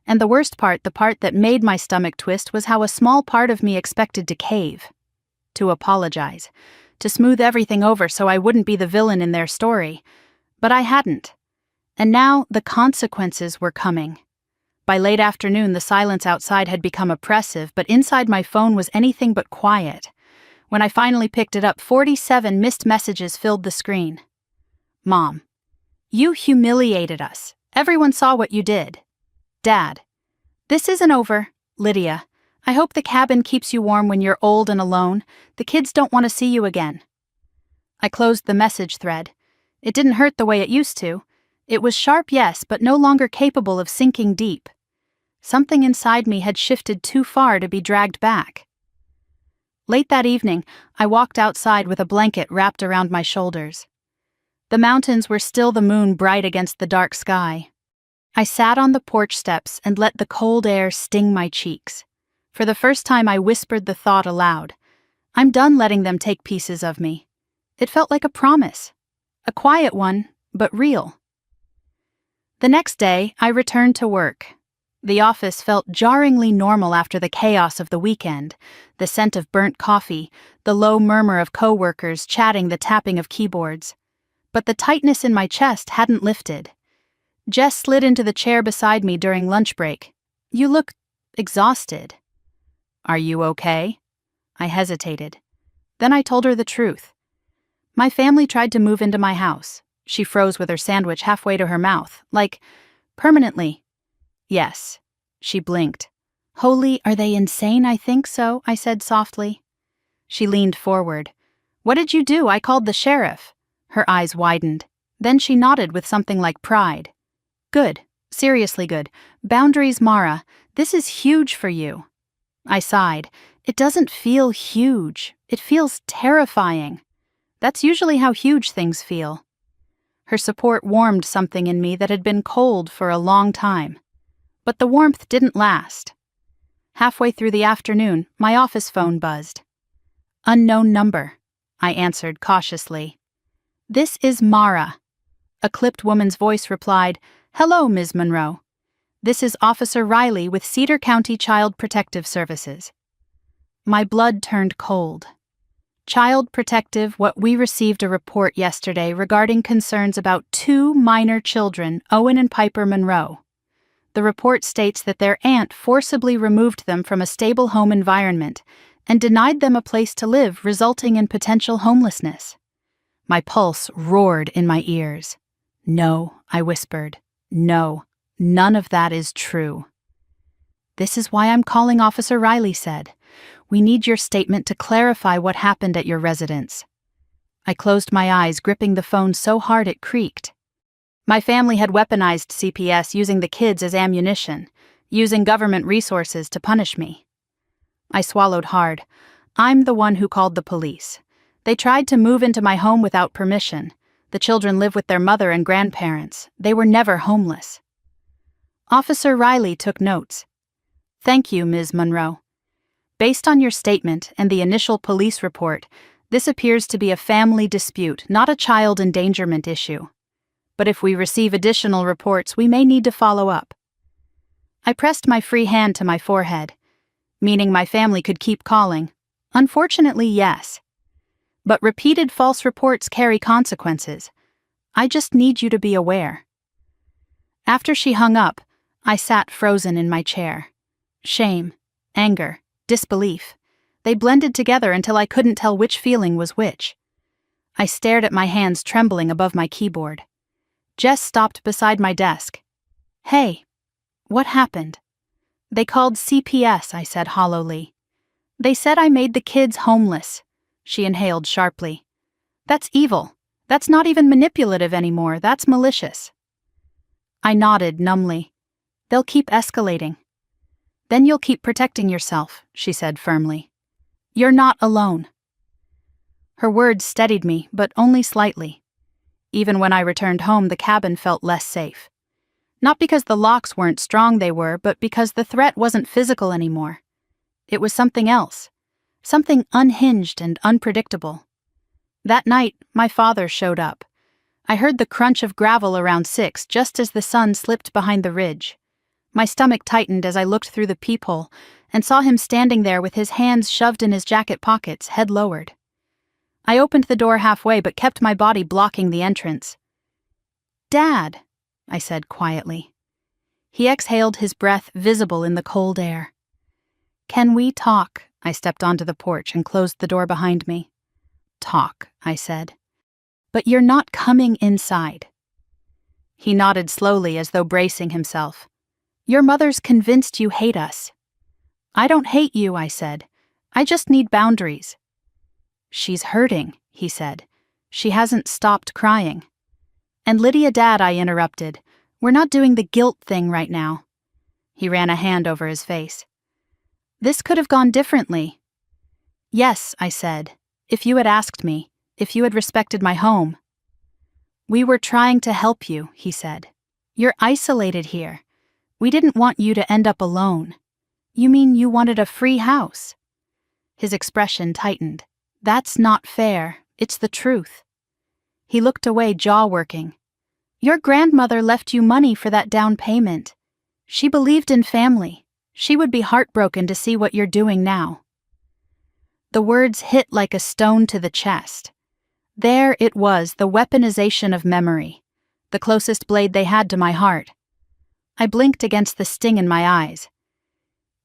And the worst part, the part that made my stomach twist, was how a small part of me expected to cave. To apologize. To smooth everything over so I wouldn't be the villain in their story. But I hadn't. And now the consequences were coming. By late afternoon, the silence outside had become oppressive, but inside my phone was anything but quiet. When I finally picked it up, 47 missed messages filled the screen. Mom: "You humiliated us. Everyone saw what you did." Dad: "This isn't over." Lydia: "I hope the cabin keeps you warm when you're old and alone. The kids don't want to see you again." I closed the message thread. It didn't hurt the way it used to. It was sharp, yes, but no longer capable of sinking deep. Something inside me had shifted too far to be dragged back. Late that evening, I walked outside with a blanket wrapped around my shoulders. The mountains were still, the moon bright against the dark sky. I sat on the porch steps and let the cold air sting my cheeks. For the first time, I whispered the thought aloud: "I'm done letting them take pieces of me." It felt like a promise. A quiet one, but real. The next day, I returned to work. The office felt jarringly normal after the chaos of the weekend: the scent of burnt coffee, the low murmur of co-workers chatting, the tapping of keyboards. But the tightness in my chest hadn't lifted. Jess slid into the chair beside me during lunch break. "You look exhausted." "Are you okay?" I hesitated. Then I told her the truth. My family tried to move into my house. She froze with her sandwich halfway to her mouth, like, "Permanently?" "Yes." She blinked. "Holy, are they insane?" "I think so," I said softly. She leaned forward. "What did you do?" "I called the sheriff." Her eyes widened. Then she nodded with something like pride. "Good. Seriously good. Boundaries, Mara. This is huge for you." I sighed. "It doesn't feel huge. It feels terrifying. That's usually how huge things feel." Her support warmed something in me that had been cold for a long time. But the warmth didn't last. Halfway through the afternoon, my office phone buzzed. "Unknown number," I answered cautiously. "This is Mara." A clipped woman's voice replied, "Hello, Ms. Monroe. This is Officer Riley with Cedar County Child Protective Services." My blood turned cold. Child Protective, what we received a report yesterday regarding concerns about 2 minor children, Owen and Piper Monroe. The report states that their aunt forcibly removed them from a stable home environment and denied them a place to live, resulting in potential homelessness. My pulse roared in my ears. No, I whispered. No, none of that is true. This is why I'm calling, Officer Riley said. We need your statement to clarify what happened at your residence. I closed my eyes, gripping the phone so hard it creaked. My family had weaponized CPS, using the kids as ammunition, using government resources to punish me. I swallowed hard. I'm the one who called the police. They tried to move into my home without permission. The children live with their mother and grandparents. They were never homeless. Officer Riley took notes. Thank you, Ms. Monroe. Based on your statement and the initial police report, this appears to be a family dispute, not a child endangerment issue. But if we receive additional reports, we may need to follow up. I pressed my free hand to my forehead, meaning my family could keep calling. Unfortunately, yes. But repeated false reports carry consequences. I just need you to be aware. After she hung up, I sat frozen in my chair. Shame, anger, disbelief. They blended together until I couldn't tell which feeling was which. I stared at my hands trembling above my keyboard. Jess stopped beside my desk. Hey, what happened? They called CPS, I said hollowly. They said I made the kids homeless. She inhaled sharply. That's evil. That's not even manipulative anymore. That's malicious. I nodded numbly. They'll keep escalating. Then you'll keep protecting yourself, she said firmly. You're not alone. Her words steadied me, but only slightly. Even when I returned home, the cabin felt less safe. Not because the locks weren't strong, they were, but because the threat wasn't physical anymore. It was something else. Something unhinged and unpredictable. That night, my father showed up. I heard the crunch of gravel around 6 just as the sun slipped behind the ridge. My stomach tightened as I looked through the peephole and saw him standing there with his hands shoved in his jacket pockets, head lowered. I opened the door halfway but kept my body blocking the entrance. Dad, I said quietly. He exhaled, his breath visible in the cold air. Can we talk? I stepped onto the porch and closed the door behind me. Talk, I said. But you're not coming inside. He nodded slowly as though bracing himself. Your mother's convinced you hate us. I don't hate you, I said. I just need boundaries. She's hurting, he said. She hasn't stopped crying. And Lydia, Dad, I interrupted. We're not doing the guilt thing right now. He ran a hand over his face. This could have gone differently. Yes, I said. If you had asked me, if you had respected my home. We were trying to help you, he said. You're isolated here. We didn't want you to end up alone. You mean you wanted a free house? His expression tightened. That's not fair. It's the truth. He looked away, jaw working. Your grandmother left you money for that down payment. She believed in family. She would be heartbroken to see what you're doing now. The words hit like a stone to the chest. There it was, the weaponization of memory, the closest blade they had to my heart. I blinked against the sting in my eyes.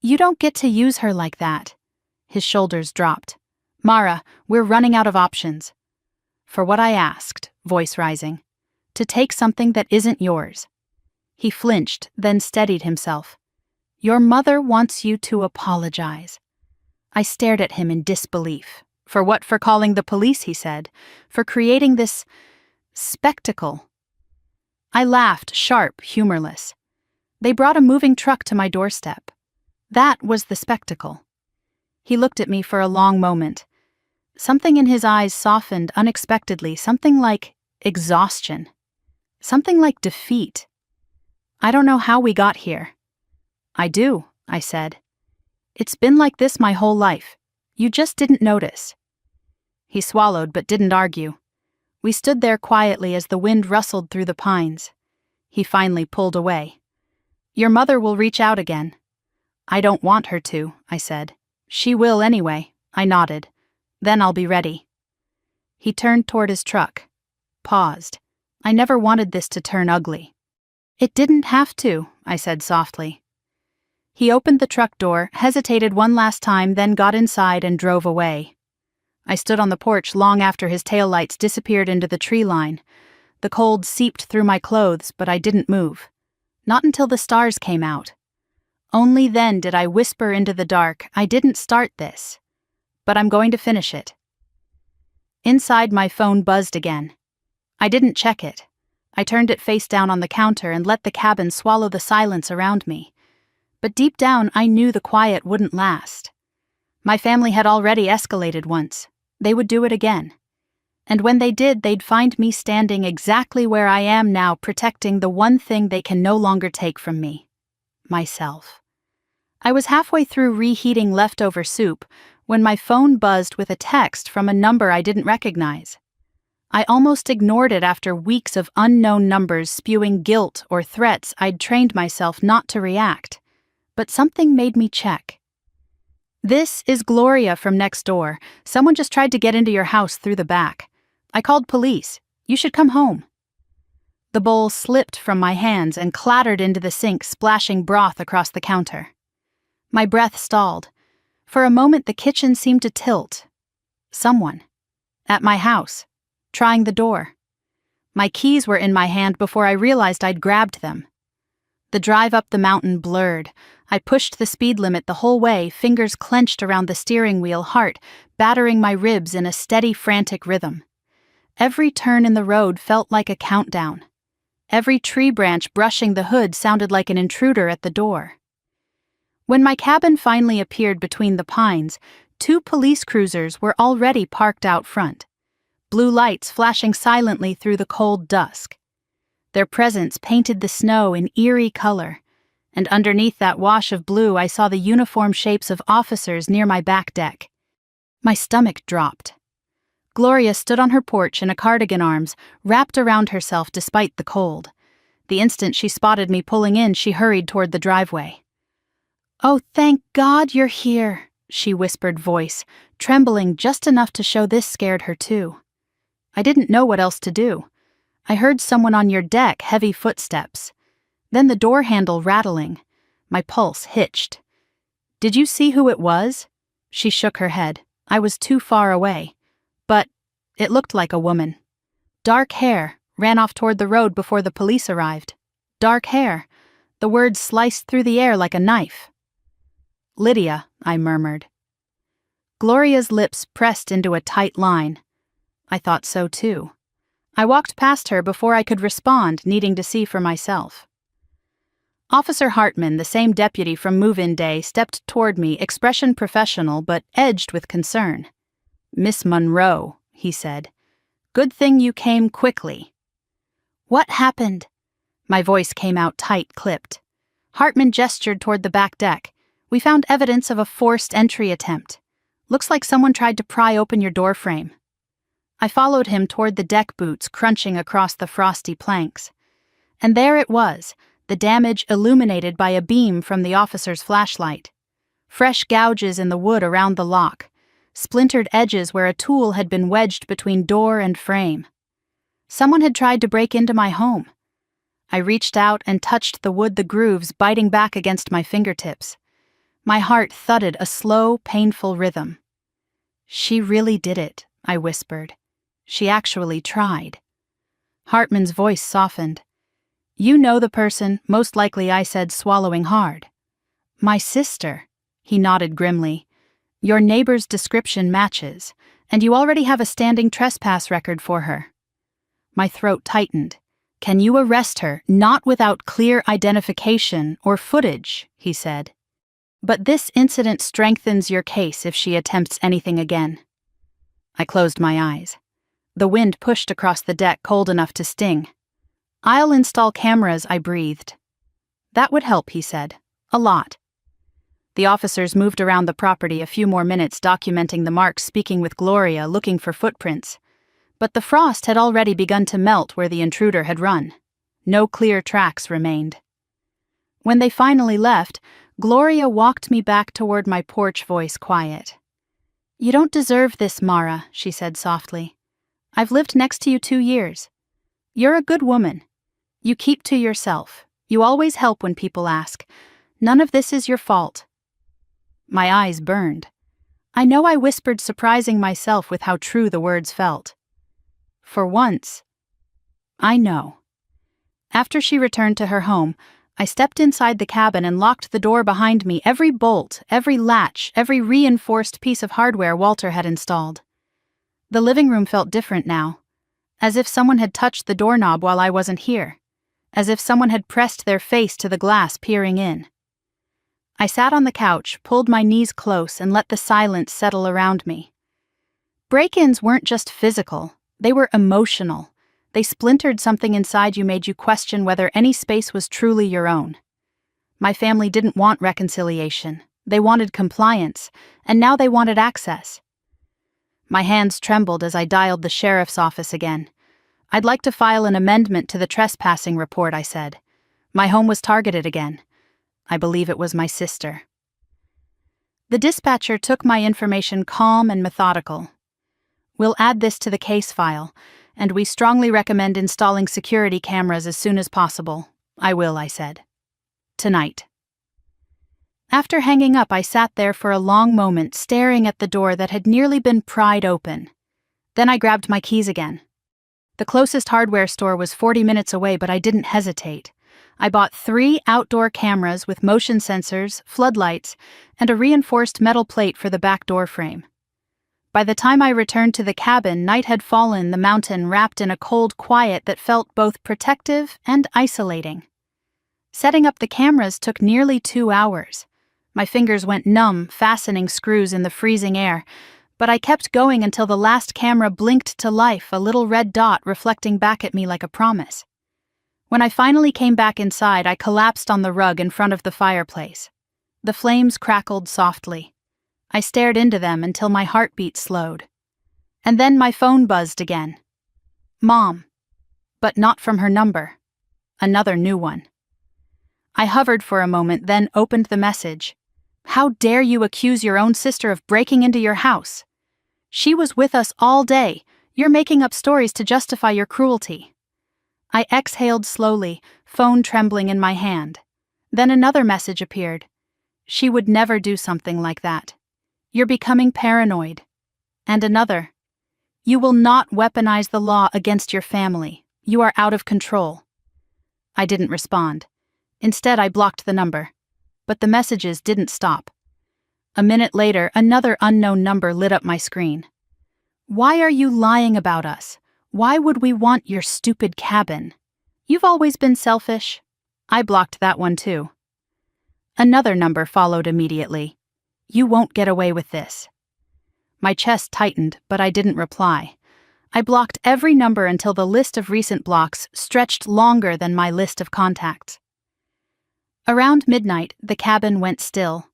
You don't get to use her like that. His shoulders dropped. Mara, we're running out of options. For what I asked, voice rising. To take something that isn't yours. He flinched, then steadied himself. Your mother wants you to apologize. I stared at him in disbelief. For what? For calling the police, he said. For creating this spectacle. I laughed, sharp, humorless. They brought a moving truck to my doorstep. That was the spectacle. He looked at me for a long moment. Something in his eyes softened unexpectedly, something like exhaustion. Something like defeat. I don't know how we got here. I do, I said. It's been like this my whole life. You just didn't notice. He swallowed but didn't argue. We stood there quietly as the wind rustled through the pines. He finally pulled away. Your mother will reach out again. I don't want her to, I said. She will anyway, I nodded. Then I'll be ready." He turned toward his truck. Paused. I never wanted this to turn ugly. "It didn't have to," I said softly. He opened the truck door, hesitated one last time, then got inside and drove away. I stood on the porch long after his taillights disappeared into the tree line. The cold seeped through my clothes, but I didn't move. Not until the stars came out. Only then did I whisper into the dark, "I didn't start this, but I'm going to finish it." Inside, my phone buzzed again. I didn't check it. I turned it face down on the counter and let the cabin swallow the silence around me. But deep down, I knew the quiet wouldn't last. My family had already escalated once. They would do it again. And when they did, they'd find me standing exactly where I am now, protecting the one thing they can no longer take from me: myself. I was halfway through reheating leftover soup when my phone buzzed with a text from a number I didn't recognize. I almost ignored it after weeks of unknown numbers spewing guilt or threats. I'd trained myself not to react. But something made me check. "This is Gloria from next door. Someone just tried to get into your house through the back. I called police. You should come home." The bowl slipped from my hands and clattered into the sink, splashing broth across the counter. My breath stalled. For a moment, the kitchen seemed to tilt. Someone. At my house. Trying the door. My keys were in my hand before I realized I'd grabbed them. The drive up the mountain blurred. I pushed the speed limit the whole way, fingers clenched around the steering wheel, heart battering my ribs in a steady, frantic rhythm. Every turn in the road felt like a countdown. Every tree branch brushing the hood sounded like an intruder at the door. When my cabin finally appeared between the pines, 2 police cruisers were already parked out front, blue lights flashing silently through the cold dusk. Their presence painted the snow in eerie color, and underneath that wash of blue I saw the uniform shapes of officers near my back deck. My stomach dropped. Gloria stood on her porch in a cardigan arms, wrapped around herself despite the cold. The instant she spotted me pulling in, she hurried toward the driveway. "Oh, thank God you're here," she whispered, voice trembling just enough to show this scared her too. I didn't know what else to do. I heard someone on your deck, heavy footsteps. Then the door handle rattling. My pulse hitched. "Did you see who it was?" She shook her head. I was too far away. But it looked like a woman. Dark hair, ran off toward the road before the police arrived. Dark hair. The words sliced through the air like a knife. "Lydia," I murmured. Gloria's lips pressed into a tight line. I thought so too. I walked past her before I could respond, needing to see for myself. Officer Hartman, the same deputy from move-in day, stepped toward me, expression professional but edged with concern. "Miss Monroe," he said. "Good thing you came quickly." "What happened?" My voice came out tight-clipped. Hartman gestured toward the back deck. "We found evidence of a forced entry attempt. Looks like someone tried to pry open your door frame." I followed him toward the deck boots crunching across the frosty planks. And there it was, the damage illuminated by a beam from the officer's flashlight. Fresh gouges in the wood around the lock, splintered edges where a tool had been wedged between door and frame. Someone had tried to break into my home. I reached out and touched the wood, the grooves biting back against my fingertips. My heart thudded a slow, painful rhythm. "She really did it," I whispered. "She actually tried." Hartman's voice softened. "You know the person," most likely, I said, swallowing hard. "My sister," he nodded grimly. "Your neighbor's description matches, and you already have a standing trespass record for her." My throat tightened. "Can you arrest her, not without clear identification or footage?" he said. "But this incident strengthens your case if she attempts anything again." I closed my eyes. The wind pushed across the deck, cold enough to sting. "I'll install cameras," I breathed. "That would help," he said. "A lot." The officers moved around the property a few more minutes, documenting the marks, speaking with Gloria, looking for footprints. But the frost had already begun to melt where the intruder had run. No clear tracks remained. When they finally left, Gloria walked me back toward my porch, voice quiet. "You don't deserve this, Mara," she said softly. "I've lived next to you 2 years. You're a good woman. You keep to yourself. You always help when people ask. None of this is your fault." My eyes burned. I know I whispered, surprising myself with how true the words felt. For once, I know. After she returned to her home, I stepped inside the cabin and locked the door behind me, every bolt, every latch, every reinforced piece of hardware Walter had installed. The living room felt different now, as if someone had touched the doorknob while I wasn't here, as if someone had pressed their face to the glass peering in. I sat on the couch, pulled my knees close, and let the silence settle around me. Break-ins weren't just physical, they were emotional. They splintered something inside you, made you question whether any space was truly your own. My family didn't want reconciliation. They wanted compliance, and now they wanted access. My hands trembled as I dialed the sheriff's office again. "I'd like to file an amendment to the trespassing report," I said. "My home was targeted again. I believe it was my sister." The dispatcher took my information calm and methodical. "We'll add this to the case file, and we strongly recommend installing security cameras as soon as possible." "I will," I said. "Tonight." After hanging up, I sat there for a long moment, staring at the door that had nearly been pried open. Then I grabbed my keys again. The closest hardware store was 40 minutes away, but I didn't hesitate. I bought 3 outdoor cameras with motion sensors, floodlights, and a reinforced metal plate for the back door frame. By the time I returned to the cabin, night had fallen, the mountain wrapped in a cold quiet that felt both protective and isolating. Setting up the cameras took nearly 2 hours. My fingers went numb, fastening screws in the freezing air, but I kept going until the last camera blinked to life, a little red dot reflecting back at me like a promise. When I finally came back inside, I collapsed on the rug in front of the fireplace. The flames crackled softly. I stared into them until my heartbeat slowed. And then my phone buzzed again. Mom. But not from her number. Another new one. I hovered for a moment, then opened the message. "How dare you accuse your own sister of breaking into your house? She was with us all day. You're making up stories to justify your cruelty." I exhaled slowly, phone trembling in my hand. Then another message appeared. "She would never do something like that. You're becoming paranoid." And another. "You will not weaponize the law against your family. You are out of control." I didn't respond. Instead, I blocked the number. But the messages didn't stop. A minute later, another unknown number lit up my screen. "Why are you lying about us? Why would we want your stupid cabin? You've always been selfish." I blocked that one too. Another number followed immediately. "You won't get away with this." My chest tightened, but I didn't reply. I blocked every number until the list of recent blocks stretched longer than my list of contacts. Around midnight, the cabin went still.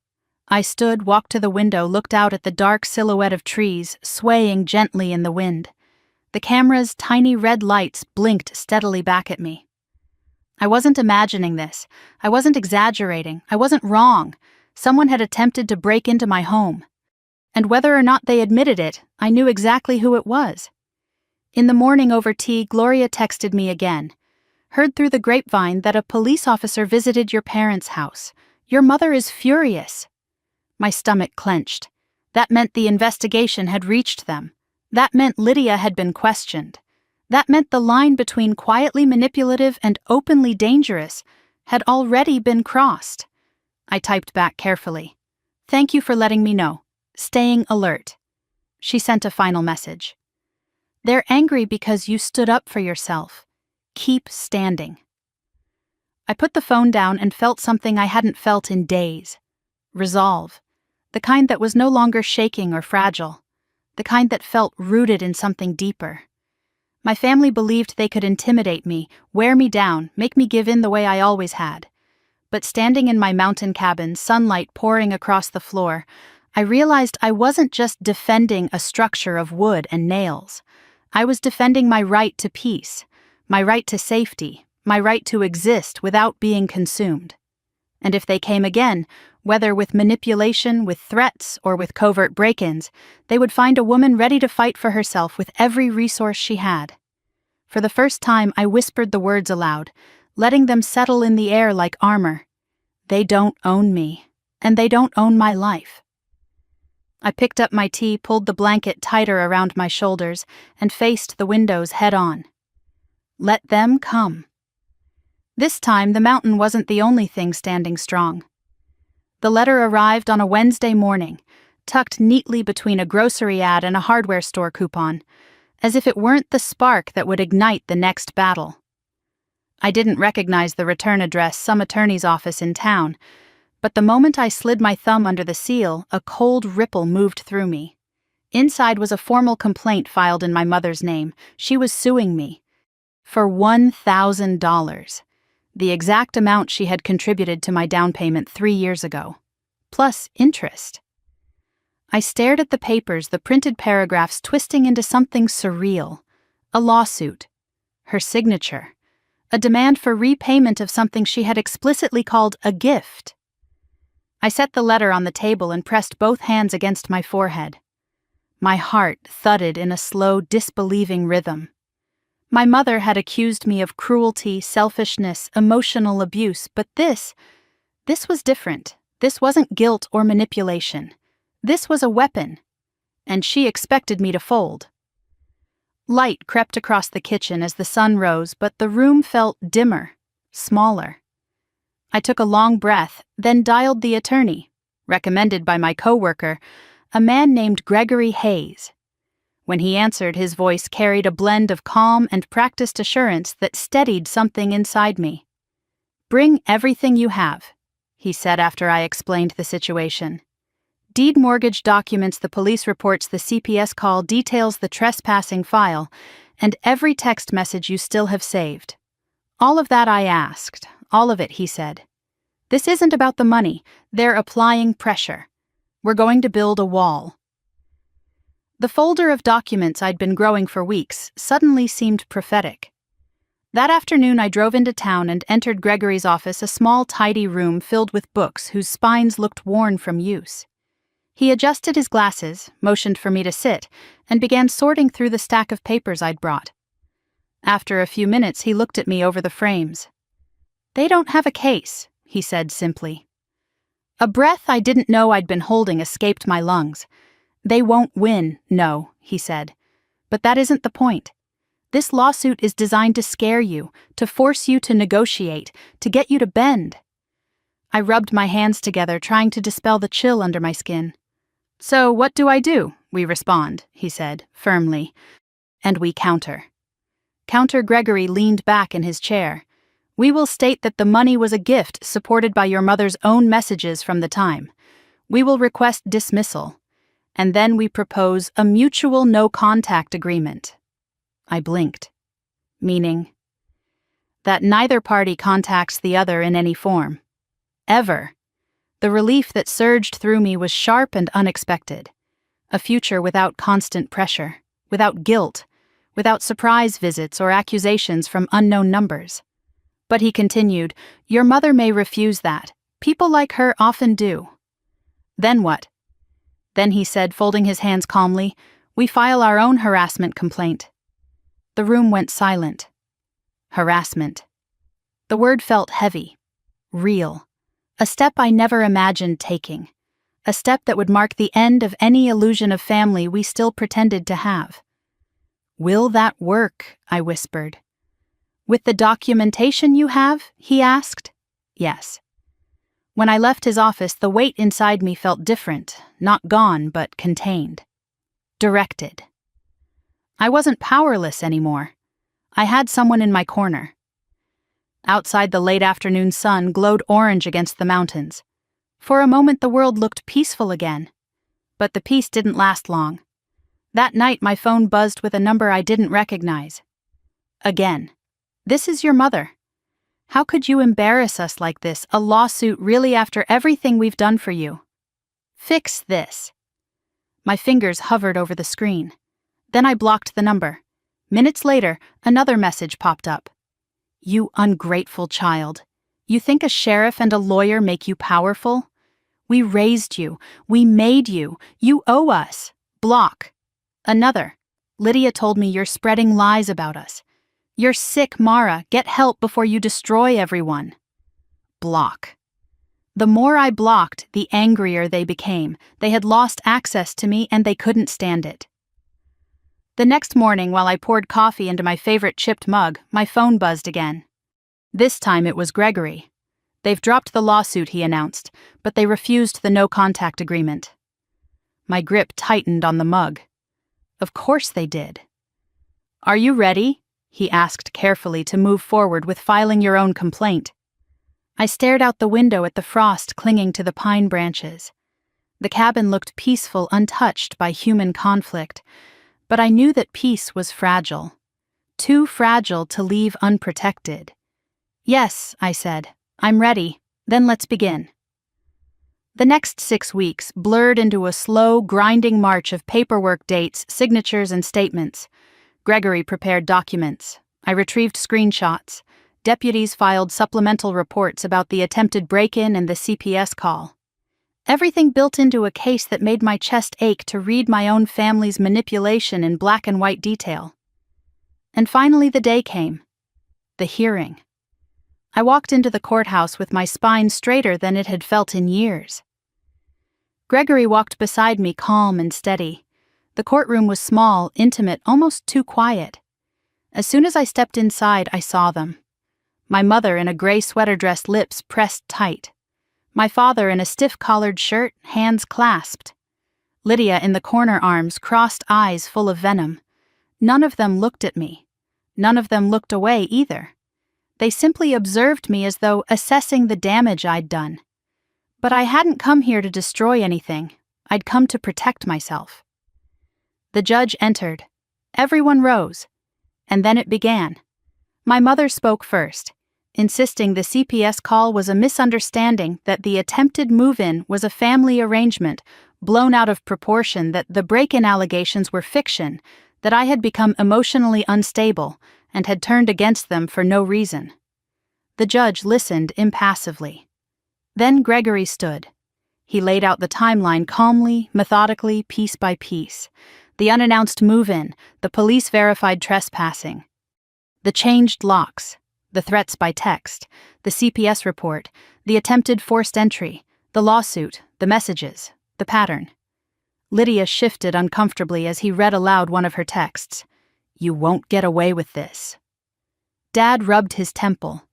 I stood, walked to the window, looked out at the dark silhouette of trees swaying gently in the wind. The camera's tiny red lights blinked steadily back at me. I wasn't imagining this. I wasn't exaggerating. I wasn't wrong. Someone had attempted to break into my home. And whether or not they admitted it, I knew exactly who it was. In the morning over tea, Gloria texted me again. "Heard through the grapevine that a police officer visited your parents' house. Your mother is furious." My stomach clenched. That meant the investigation had reached them. That meant Lydia had been questioned. That meant the line between quietly manipulative and openly dangerous had already been crossed. I typed back carefully. "Thank you for letting me know. Staying alert." She sent a final message. "They're angry because you stood up for yourself. Keep standing." I put the phone down and felt something I hadn't felt in days. Resolve. The kind that was no longer shaking or fragile. The kind that felt rooted in something deeper. My family believed they could intimidate me, wear me down, make me give in the way I always had. But standing in my mountain cabin, sunlight pouring across the floor, I realized I wasn't just defending a structure of wood and nails. I was defending my right to peace, my right to safety, my right to exist without being consumed. And if they came again, whether with manipulation, with threats, or with covert break-ins, they would find a woman ready to fight for herself with every resource she had. For the first time, I whispered the words aloud, letting them settle in the air like armor. They don't own me, and they don't own my life. I picked up my tea, pulled the blanket tighter around my shoulders, and faced the windows head-on. Let them come. This time, the mountain wasn't the only thing standing strong. The letter arrived on a Wednesday morning, tucked neatly between a grocery ad and a hardware store coupon, as if it weren't the spark that would ignite the next battle. I didn't recognize the return address, some attorney's office in town, but the moment I slid my thumb under the seal, a cold ripple moved through me. Inside was a formal complaint filed in my mother's name. She was suing me for $1,000. The exact amount she had contributed to my down payment 3 years ago, plus interest. I stared at the papers, the printed paragraphs twisting into something surreal. A lawsuit. Her signature. A demand for repayment of something she had explicitly called a gift. I set the letter on the table and pressed both hands against my forehead. My heart thudded in a slow, disbelieving rhythm. My mother had accused me of cruelty, selfishness, emotional abuse, but this was different. This wasn't guilt or manipulation. This was a weapon, and she expected me to fold. Light crept across the kitchen as the sun rose, but the room felt dimmer, smaller. I took a long breath, then dialed the attorney, recommended by my coworker, a man named Gregory Hayes. When he answered, his voice carried a blend of calm and practiced assurance that steadied something inside me. "Bring everything you have," he said after I explained the situation. "Deed mortgage documents, the police reports, the CPS call, details the trespassing file, and every text message you still have saved. All of that I asked, all of it," he said. "This isn't about the money. They're applying pressure. We're going to build a wall." The folder of documents I'd been growing for weeks suddenly seemed prophetic. That afternoon I drove into town and entered Gregory's office, a small, tidy room filled with books whose spines looked worn from use. He adjusted his glasses, motioned for me to sit, and began sorting through the stack of papers I'd brought. After a few minutes, he looked at me over the frames. "They don't have a case," he said simply. A breath I didn't know I'd been holding escaped my lungs. "They won't win, no," he said. "But that isn't the point. This lawsuit is designed to scare you, to force you to negotiate, to get you to bend." I rubbed my hands together, trying to dispel the chill under my skin. "So what do I do?" we respond, he said, firmly. And we counter. Counter Gregory leaned back in his chair. "We will state that the money was a gift supported by your mother's own messages from the time. We will request dismissal. And then we propose a mutual no-contact agreement." I blinked. "Meaning?" "That neither party contacts the other in any form. Ever." The relief that surged through me was sharp and unexpected. A future without constant pressure, without guilt, without surprise visits or accusations from unknown numbers. But he continued, "Your mother may refuse that. People like her often do." "Then what?" "Then," he said, folding his hands calmly, "we file our own harassment complaint." The room went silent. Harassment. The word felt heavy, real. A step I never imagined taking. A step that would mark the end of any illusion of family we still pretended to have. "Will that work?" I whispered. "With the documentation you have?" he asked. "Yes." When I left his office, the weight inside me felt different, not gone, but contained. Directed. I wasn't powerless anymore. I had someone in my corner. Outside, the late afternoon sun glowed orange against the mountains. For a moment, the world looked peaceful again. But the peace didn't last long. That night, my phone buzzed with a number I didn't recognize. Again. "This is your mother. How could you embarrass us like this? A lawsuit really after everything we've done for you? Fix this." My fingers hovered over the screen. Then I blocked the number. Minutes later, another message popped up. "You ungrateful child. You think a sheriff and a lawyer make you powerful? We raised you. We made you. You owe us. Block. Another. Lydia told me you're spreading lies about us. You're sick, Mara. Get help before you destroy everyone. Block. The more I blocked, the angrier they became. They had lost access to me and they couldn't stand it. The next morning, while I poured coffee into my favorite chipped mug, my phone buzzed again. This time it was Gregory. They've dropped the lawsuit, he announced, but they refused the no-contact agreement. My grip tightened on the mug. Of course they did. Are you ready? He asked carefully to move forward with filing your own complaint. I stared out the window at the frost clinging to the pine branches. The cabin looked peaceful, untouched by human conflict, but I knew that peace was fragile. Too fragile to leave unprotected. Yes, I said. I'm ready. Then let's begin. The next 6 weeks blurred into a slow, grinding march of paperwork, dates, signatures, and statements. Gregory prepared documents. I retrieved screenshots. Deputies filed supplemental reports about the attempted break-in and the CPS call. Everything built into a case that made my chest ache to read my own family's manipulation in black and white detail. And finally the day came. The hearing. I walked into the courthouse with my spine straighter than it had felt in years. Gregory walked beside me, calm and steady. The courtroom was small, intimate, almost too quiet. As soon as I stepped inside, I saw them. My mother in a gray sweater dress, lips pressed tight. My father in a stiff-collared shirt, hands clasped. Lydia in the corner, arms crossed, eyes full of venom. None of them looked at me. None of them looked away either. They simply observed me as though assessing the damage I'd done. But I hadn't come here to destroy anything. I'd come to protect myself. The judge entered. Everyone rose. And then it began. My mother spoke first, insisting the CPS call was a misunderstanding, that the attempted move-in was a family arrangement, blown out of proportion, that the break-in allegations were fiction, that I had become emotionally unstable and had turned against them for no reason. The judge listened impassively. Then Gregory stood. He laid out the timeline calmly, methodically, piece by piece. The unannounced move-in, the police-verified trespassing, the changed locks, the threats by text, the CPS report, the attempted forced entry, the lawsuit, the messages, the pattern. Lydia shifted uncomfortably as he read aloud one of her texts. You won't get away with this. Dad rubbed his temple.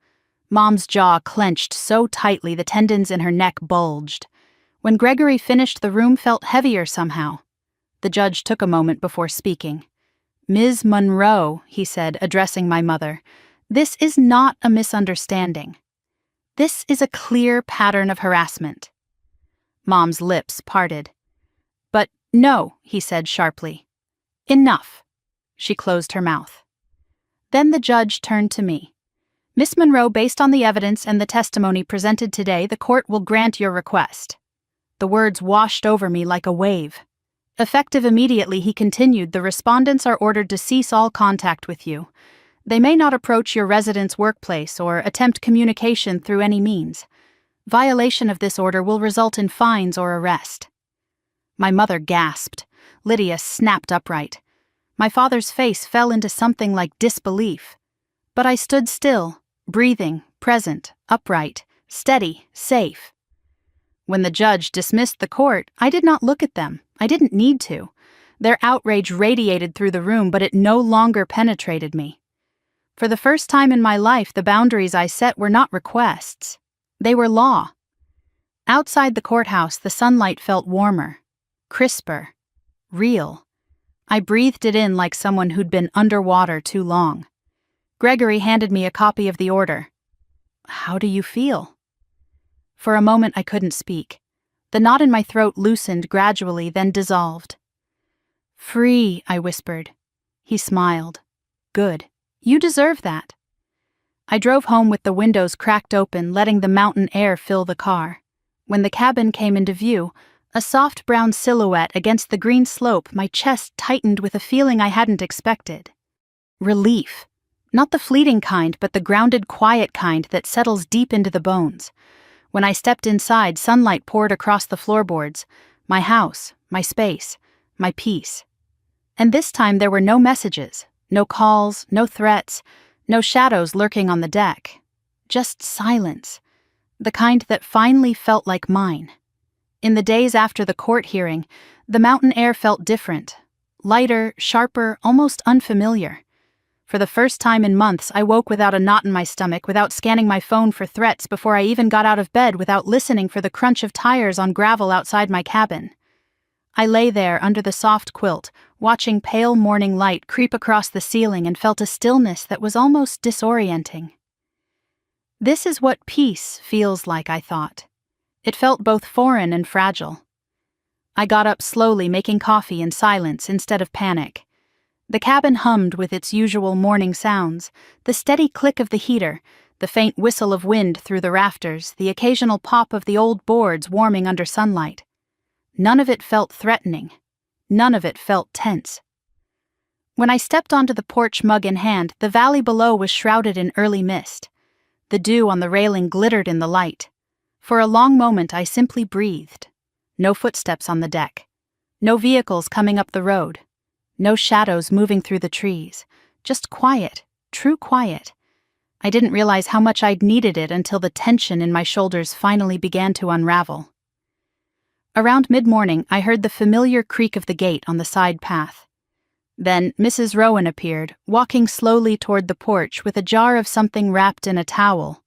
Mom's jaw clenched so tightly the tendons in her neck bulged. When Gregory finished, the room felt heavier somehow. The judge took a moment before speaking. Ms. Monroe, he said, addressing my mother, this is not a misunderstanding. This is a clear pattern of harassment. Mom's lips parted. But no, he said sharply. Enough. She closed her mouth. Then the judge turned to me. Miss Monroe, based on the evidence and the testimony presented today, the court will grant your request. The words washed over me like a wave. Effective immediately, he continued, the respondents are ordered to cease all contact with you. They may not approach your residence, workplace, or attempt communication through any means. Violation of this order will result in fines or arrest. My mother gasped. Lydia snapped upright. My father's face fell into something like disbelief. But I stood still, breathing, present, upright, steady, safe. When the judge dismissed the court, I did not look at them. I didn't need to. Their outrage radiated through the room, but it no longer penetrated me. For the first time in my life, the boundaries I set were not requests. They were law. Outside the courthouse, the sunlight felt warmer, crisper, real. I breathed it in like someone who'd been underwater too long. Gregory handed me a copy of the order. How do you feel? For a moment, I couldn't speak. The knot in my throat loosened gradually, then dissolved. Free, I whispered. He smiled. Good. You deserve that. I drove home with the windows cracked open, letting the mountain air fill the car. When the cabin came into view, a soft brown silhouette against the green slope, my chest tightened with a feeling I hadn't expected. Relief. Not the fleeting kind, but the grounded, quiet kind that settles deep into the bones. When I stepped inside, sunlight poured across the floorboards. My house, my space, my peace. And this time there were no messages, no calls, no threats, no shadows lurking on the deck. Just silence. The kind that finally felt like mine. In the days after the court hearing, the mountain air felt different. Lighter, sharper, almost unfamiliar. For the first time in months, I woke without a knot in my stomach, without scanning my phone for threats before I even got out of bed, without listening for the crunch of tires on gravel outside my cabin. I lay there under the soft quilt, watching pale morning light creep across the ceiling, and felt a stillness that was almost disorienting. This is what peace feels like, I thought. It felt both foreign and fragile. I got up slowly, making coffee in silence instead of panic. The cabin hummed with its usual morning sounds, the steady click of the heater, the faint whistle of wind through the rafters, the occasional pop of the old boards warming under sunlight. None of it felt threatening. None of it felt tense. When I stepped onto the porch, mug in hand, the valley below was shrouded in early mist. The dew on the railing glittered in the light. For a long moment I simply breathed. No footsteps on the deck. No vehicles coming up the road. No shadows moving through the trees. Just quiet, true quiet. I didn't realize how much I'd needed it until the tension in my shoulders finally began to unravel. Around mid-morning, I heard the familiar creak of the gate on the side path. Then Mrs. Rowan appeared, walking slowly toward the porch with a jar of something wrapped in a towel.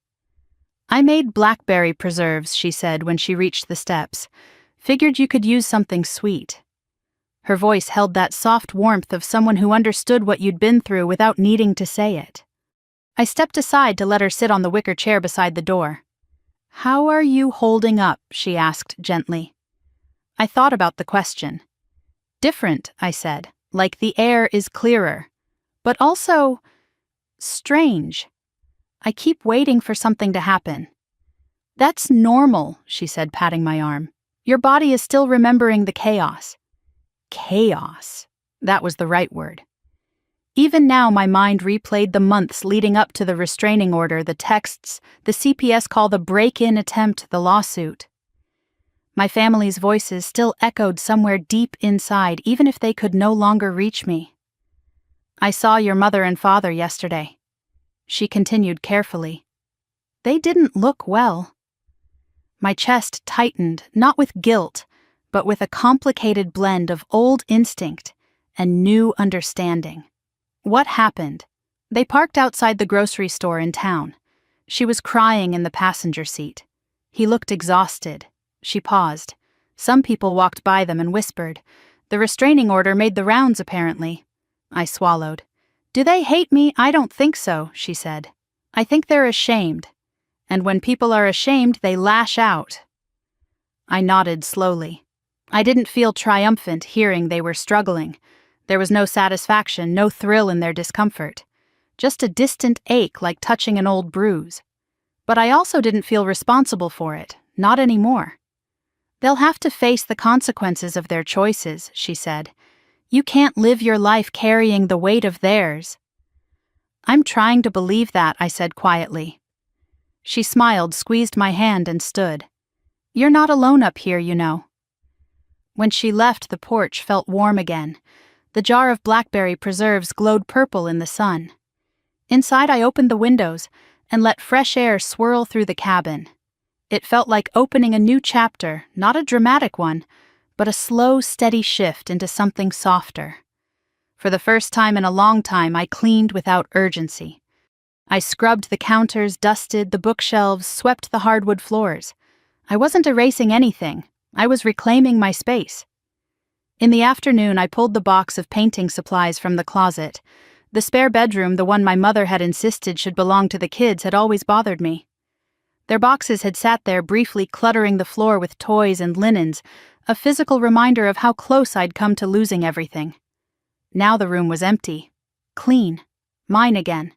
"I made blackberry preserves," she said when she reached the steps. "Figured you could use something sweet." Her voice held that soft warmth of someone who understood what you'd been through without needing to say it. I stepped aside to let her sit on the wicker chair beside the door. "How are you holding up?" she asked gently. I thought about the question. "Different," I said, "like the air is clearer. But also strange. I keep waiting for something to happen." "That's normal," she said, patting my arm. "Your body is still remembering the chaos." Chaos. That was the right word. Even now my mind replayed the months leading up to the restraining order, the texts, the CPS call, the break-in attempt, the lawsuit. My family's voices still echoed somewhere deep inside, even if they could no longer reach me. "I saw your mother and father yesterday," she continued carefully. "They didn't look well." My chest tightened, not with guilt, but with a complicated blend of old instinct and new understanding. What happened? They parked outside the grocery store in town. She was crying in the passenger seat. He looked exhausted. She paused. Some people walked by them and whispered. The restraining order made the rounds, apparently. I swallowed. "Do they hate me? I don't think so," she said. "I think they're ashamed. And when people are ashamed, they lash out." I nodded slowly. I didn't feel triumphant hearing they were struggling. There was no satisfaction, no thrill in their discomfort. Just a distant ache like touching an old bruise. But I also didn't feel responsible for it, not anymore. "They'll have to face the consequences of their choices," she said. "You can't live your life carrying the weight of theirs." "I'm trying to believe that," I said quietly. She smiled, squeezed my hand, and stood. "You're not alone up here, you know." When she left, the porch felt warm again. The jar of blackberry preserves glowed purple in the sun. Inside, I opened the windows and let fresh air swirl through the cabin. It felt like opening a new chapter, not a dramatic one, but a slow, steady shift into something softer. For the first time in a long time, I cleaned without urgency. I scrubbed the counters, dusted the bookshelves, swept the hardwood floors. I wasn't erasing anything. I was reclaiming my space. In the afternoon, I pulled the box of painting supplies from the closet. The spare bedroom, the one my mother had insisted should belong to the kids, had always bothered me. Their boxes had sat there briefly cluttering the floor with toys and linens, a physical reminder of how close I'd come to losing everything. Now the room was empty. Clean. Mine again.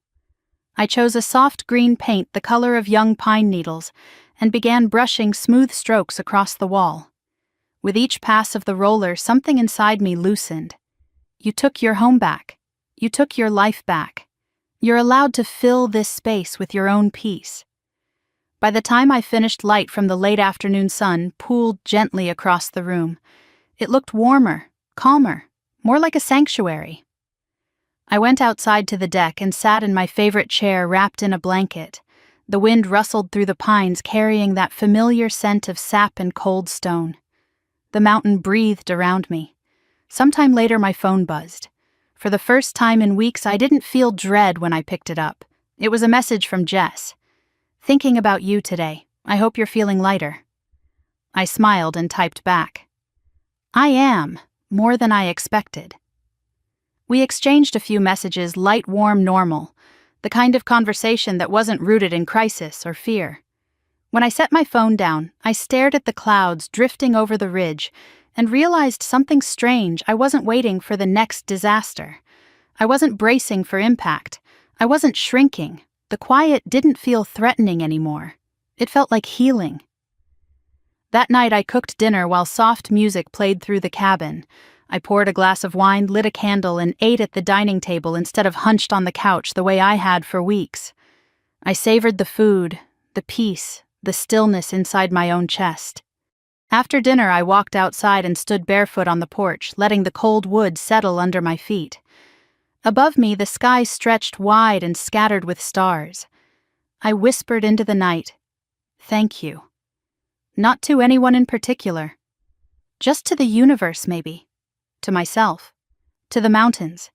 I chose a soft green paint the color of young pine needles and began brushing smooth strokes across the wall. With each pass of the roller, something inside me loosened. You took your home back. You took your life back. You're allowed to fill this space with your own peace. By the time I finished, light from the late afternoon sun pooled gently across the room. It looked warmer, calmer, more like a sanctuary. I went outside to the deck and sat in my favorite chair wrapped in a blanket. The wind rustled through the pines, carrying that familiar scent of sap and cold stone. The mountain breathed around me. Sometime later, my phone buzzed. For the first time in weeks, I didn't feel dread when I picked it up. It was a message from Jess. "Thinking about you today. I hope you're feeling lighter." I smiled and typed back. "I am, more than I expected." We exchanged a few messages, light, warm, normal, the kind of conversation that wasn't rooted in crisis or fear. When I set my phone down, I stared at the clouds drifting over the ridge and realized something strange. I wasn't waiting for the next disaster. I wasn't bracing for impact. I wasn't shrinking. The quiet didn't feel threatening anymore. It felt like healing. That night I cooked dinner while soft music played through the cabin. I poured a glass of wine, lit a candle, and ate at the dining table instead of hunched on the couch the way I had for weeks. I savored the food, the peace, the stillness inside my own chest. After dinner, I walked outside and stood barefoot on the porch, letting the cold wood settle under my feet. Above me, the sky stretched wide and scattered with stars. I whispered into the night, "Thank you." Not to anyone in particular. Just to the universe, maybe. To myself. To the mountains.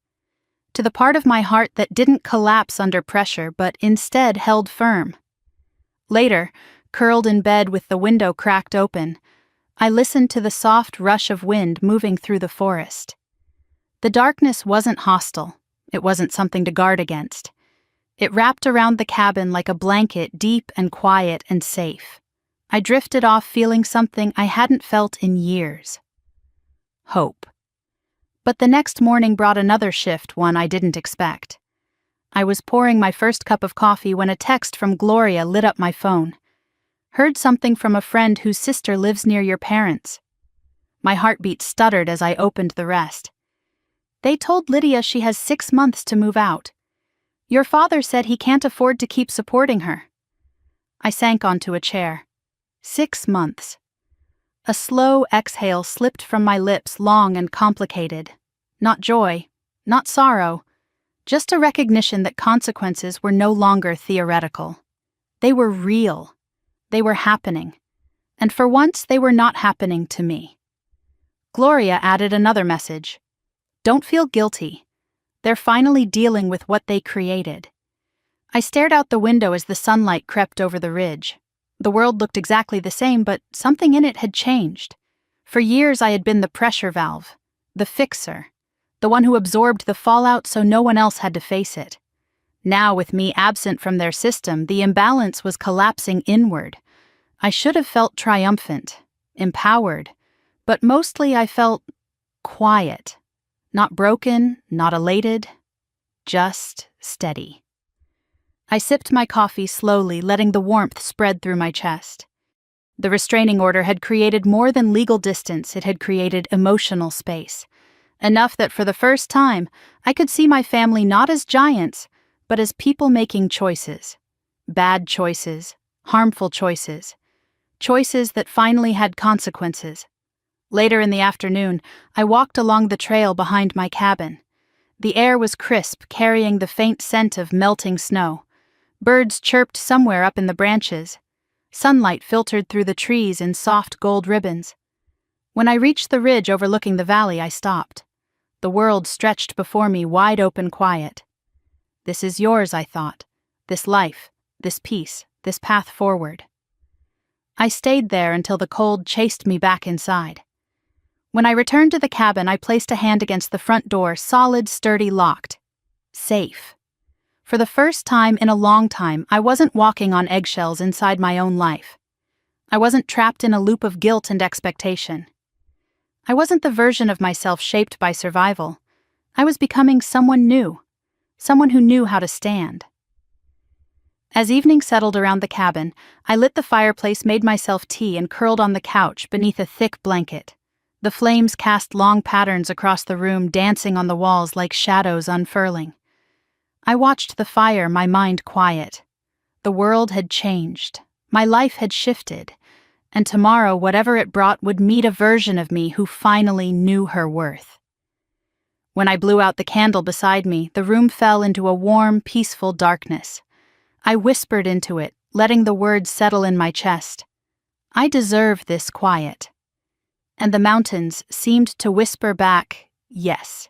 To the part of my heart that didn't collapse under pressure, but instead held firm. Later, curled in bed with the window cracked open, I listened to the soft rush of wind moving through the forest. The darkness wasn't hostile. It wasn't something to guard against. It wrapped around the cabin like a blanket, deep and quiet and safe. I drifted off feeling something I hadn't felt in years. Hope. But the next morning brought another shift, one I didn't expect. I was pouring my first cup of coffee when a text from Gloria lit up my phone. "Heard something from a friend whose sister lives near your parents." My heartbeat stuttered as I opened the rest. "They told Lydia she has 6 months to move out. Your father said he can't afford to keep supporting her." I sank onto a chair. 6 months. A slow exhale slipped from my lips, long and complicated. Not joy, not sorrow, just a recognition that consequences were no longer theoretical. They were real. They were happening. And for once, they were not happening to me. Gloria added another message. "Don't feel guilty. They're finally dealing with what they created." I stared out the window as the sunlight crept over the ridge. The world looked exactly the same, but something in it had changed. For years I had been the pressure valve, the fixer, the one who absorbed the fallout so no one else had to face it. Now, with me absent from their system, the imbalance was collapsing inward. I should have felt triumphant, empowered, but mostly I felt quiet. Not broken, not elated, just steady. I sipped my coffee slowly, letting the warmth spread through my chest. The restraining order had created more than legal distance, it had created emotional space. Enough that for the first time, I could see my family not as giants, but as people making choices. Bad choices, harmful choices. Choices that finally had consequences. Later in the afternoon, I walked along the trail behind my cabin. The air was crisp, carrying the faint scent of melting snow. Birds chirped somewhere up in the branches. Sunlight filtered through the trees in soft gold ribbons. When I reached the ridge overlooking the valley, I stopped. The world stretched before me, wide open, quiet. This is yours, I thought. This life, this peace, this path forward. I stayed there until the cold chased me back inside. When I returned to the cabin, I placed a hand against the front door, solid, sturdy, locked. Safe. For the first time in a long time, I wasn't walking on eggshells inside my own life. I wasn't trapped in a loop of guilt and expectation. I wasn't the version of myself shaped by survival. I was becoming someone new, someone who knew how to stand. As evening settled around the cabin, I lit the fireplace, made myself tea, and curled on the couch beneath a thick blanket. The flames cast long patterns across the room, dancing on the walls like shadows unfurling. I watched the fire, my mind quiet. The world had changed. My life had shifted. And tomorrow, whatever it brought, would meet a version of me who finally knew her worth. When I blew out the candle beside me, the room fell into a warm, peaceful darkness. I whispered into it, letting the words settle in my chest. I deserve this quiet. And the mountains seemed to whisper back, yes.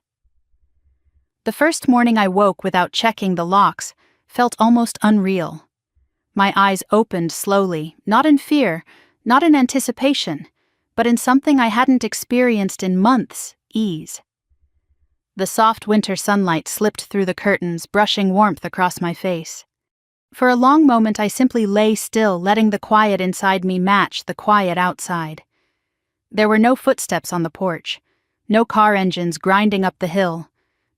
The first morning I woke without checking the locks felt almost unreal. My eyes opened slowly, not in fear, not in anticipation, but in something I hadn't experienced in months, ease. The soft winter sunlight slipped through the curtains, brushing warmth across my face. For a long moment I simply lay still, letting the quiet inside me match the quiet outside. There were no footsteps on the porch, no car engines grinding up the hill,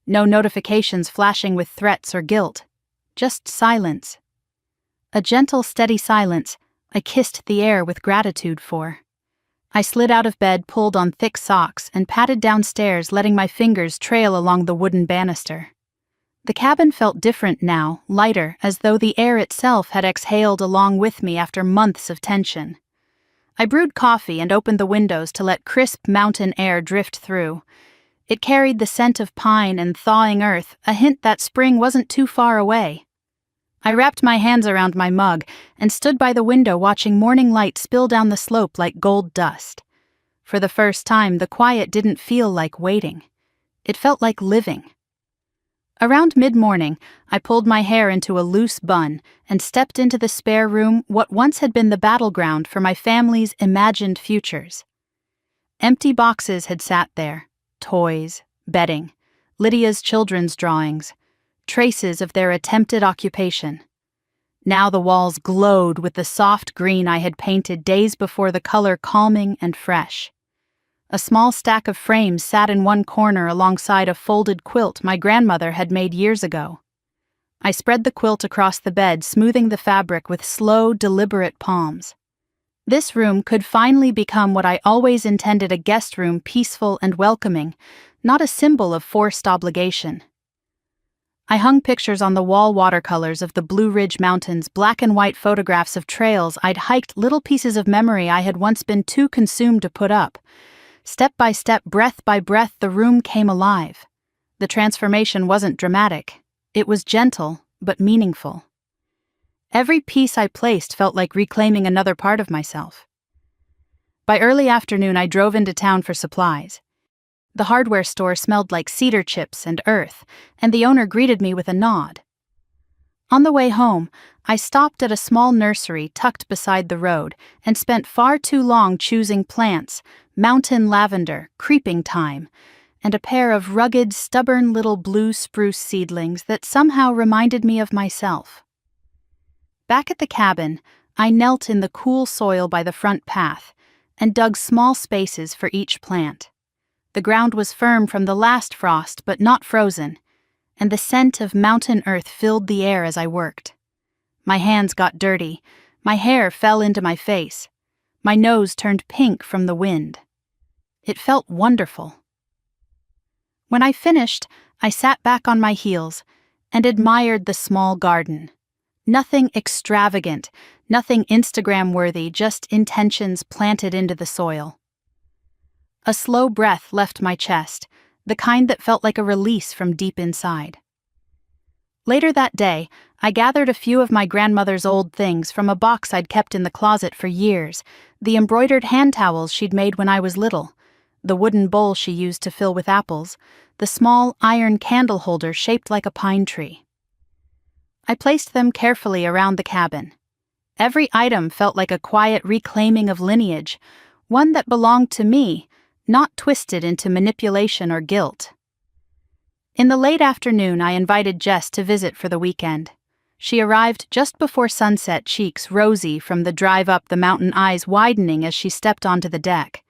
no notifications flashing with threats or guilt, just silence. A gentle, steady silence I kissed the air with gratitude for. I slid out of bed, pulled on thick socks, and padded downstairs, letting my fingers trail along the wooden banister. The cabin felt different now, lighter, as though the air itself had exhaled along with me after months of tension. I brewed coffee and opened the windows to let crisp mountain air drift through. It carried the scent of pine and thawing earth, a hint that spring wasn't too far away. I wrapped my hands around my mug and stood by the window watching morning light spill down the slope like gold dust. For the first time, the quiet didn't feel like waiting. It felt like living. Around mid-morning, I pulled my hair into a loose bun and stepped into the spare room, what once had been the battleground for my family's imagined futures. Empty boxes had sat there, toys, bedding, Lydia's children's drawings, traces of their attempted occupation. Now the walls glowed with the soft green I had painted days before, the color calming and fresh. A small stack of frames sat in one corner alongside a folded quilt my grandmother had made years ago. I spread the quilt across the bed, smoothing the fabric with slow, deliberate palms. This room could finally become what I always intended, a guest room, peaceful and welcoming, not a symbol of forced obligation. I hung pictures on the wall, watercolors of the Blue Ridge Mountains, black and white photographs of trails I'd hiked, little pieces of memory I had once been too consumed to put up. Step by step, breath by breath, the room came alive. The transformation wasn't dramatic. It was gentle, but meaningful. Every piece I placed felt like reclaiming another part of myself. By early afternoon, I drove into town for supplies. The hardware store smelled like cedar chips and earth, and the owner greeted me with a nod. On the way home, I stopped at a small nursery tucked beside the road and spent far too long choosing plants, mountain lavender, creeping thyme, and a pair of rugged, stubborn little blue spruce seedlings that somehow reminded me of myself. Back at the cabin, I knelt in the cool soil by the front path and dug small spaces for each plant. The ground was firm from the last frost, but not frozen, and the scent of mountain earth filled the air as I worked. My hands got dirty, my hair fell into my face, my nose turned pink from the wind. It felt wonderful. When I finished, I sat back on my heels and admired the small garden. Nothing extravagant, nothing Instagram-worthy, just intentions planted into the soil. A slow breath left my chest, the kind that felt like a release from deep inside. Later that day, I gathered a few of my grandmother's old things from a box I'd kept in the closet for years, the embroidered hand towels she'd made when I was little, the wooden bowl she used to fill with apples, the small iron candle holder shaped like a pine tree. I placed them carefully around the cabin. Every item felt like a quiet reclaiming of lineage, one that belonged to me, not twisted into manipulation or guilt. In the late afternoon, I invited Jess to visit for the weekend. She arrived just before sunset, cheeks rosy from the drive up the mountain, eyes widening as she stepped onto the deck.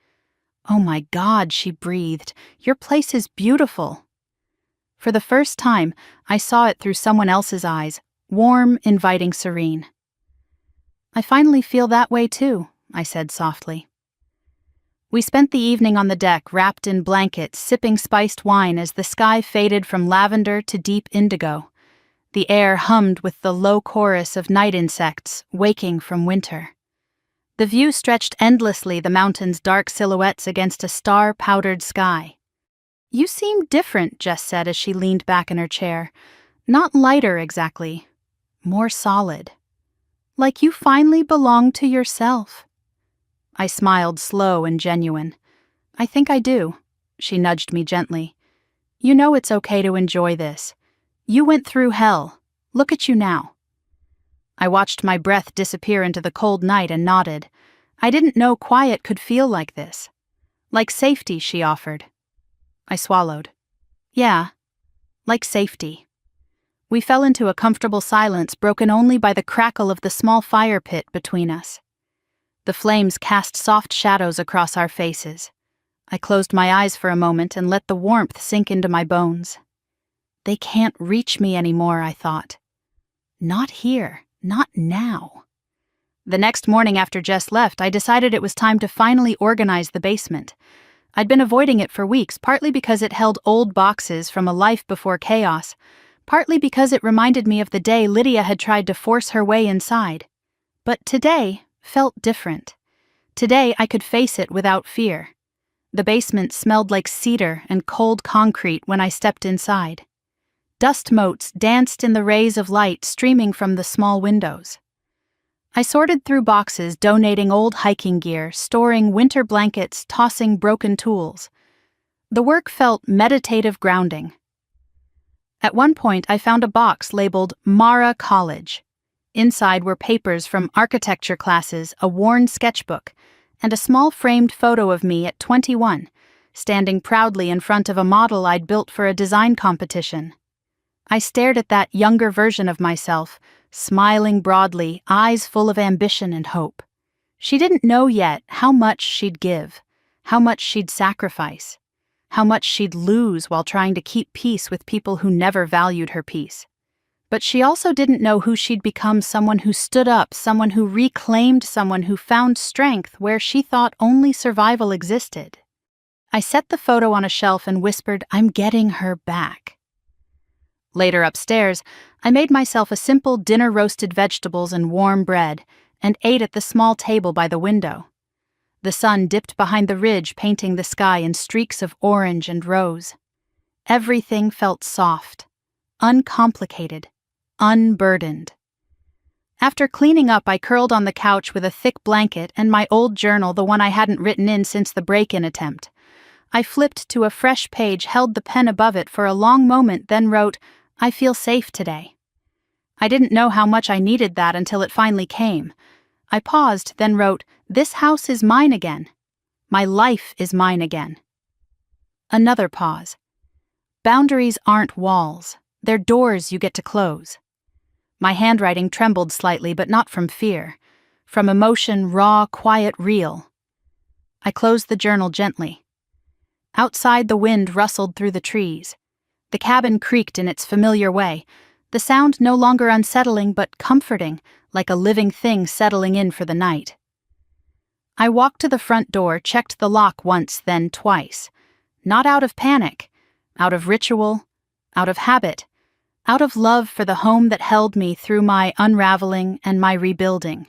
"Oh my God," she breathed, "your place is beautiful." For the first time, I saw it through someone else's eyes, warm, inviting, serene. "I finally feel that way too," I said softly. We spent the evening on the deck, wrapped in blankets, sipping spiced wine as the sky faded from lavender to deep indigo. The air hummed with the low chorus of night insects waking from winter. The view stretched endlessly, the mountains' dark silhouettes against a star-powdered sky. "You seem different," Jess said as she leaned back in her chair. "Not lighter, exactly. More solid. Like you finally belong to yourself." I smiled, slow and genuine. "I think I do." She nudged me gently. "You know it's okay to enjoy this. You went through hell. Look at you now." I watched my breath disappear into the cold night and nodded. I didn't know quiet could feel like this. Like safety, she offered. I swallowed. Yeah, like safety. We fell into a comfortable silence broken only by the crackle of the small fire pit between us. The flames cast soft shadows across our faces. I closed my eyes for a moment and let the warmth sink into my bones. They can't reach me anymore, I thought. Not here, not now. The next morning after Jess left, I decided it was time to finally organize the basement. I'd been avoiding it for weeks, partly because it held old boxes from a life before chaos, partly because it reminded me of the day Lydia had tried to force her way inside. But today felt different. Today I could face it without fear. The basement smelled like cedar and cold concrete when I stepped inside. Dust motes danced in the rays of light streaming from the small windows. I sorted through boxes, donating old hiking gear, storing winter blankets, tossing broken tools. The work felt meditative grounding. At one point, I found a box labeled Mara College. Inside were papers from architecture classes, a worn sketchbook, and a small framed photo of me at 21, standing proudly in front of a model I'd built for a design competition. I stared at that younger version of myself, smiling broadly, eyes full of ambition and hope. She didn't know yet how much she'd give, how much she'd sacrifice, how much she'd lose while trying to keep peace with people who never valued her peace. But she also didn't know who she'd become, someone who stood up, someone who reclaimed, someone who found strength where she thought only survival existed. I set the photo on a shelf and whispered, "I'm getting her back." Later upstairs, I made myself a simple dinner, roasted vegetables and warm bread, and ate at the small table by the window. The sun dipped behind the ridge, painting the sky in streaks of orange and rose. Everything felt soft, uncomplicated, unburdened. After cleaning up, I curled on the couch with a thick blanket and my old journal, the one I hadn't written in since the break-in attempt. I flipped to a fresh page, held the pen above it for a long moment, then wrote, "I feel safe today." I didn't know how much I needed that until it finally came. I paused, then wrote, "This house is mine again. My life is mine again." Another pause. Boundaries aren't walls. They're doors you get to close. My handwriting trembled slightly, but not from fear. From emotion, raw, quiet, real. I closed the journal gently. Outside, the wind rustled through the trees. The cabin creaked in its familiar way, the sound no longer unsettling but comforting, like a living thing settling in for the night. I walked to the front door, checked the lock once, then twice. Not out of panic, out of ritual, out of habit, out of love for the home that held me through my unraveling and my rebuilding.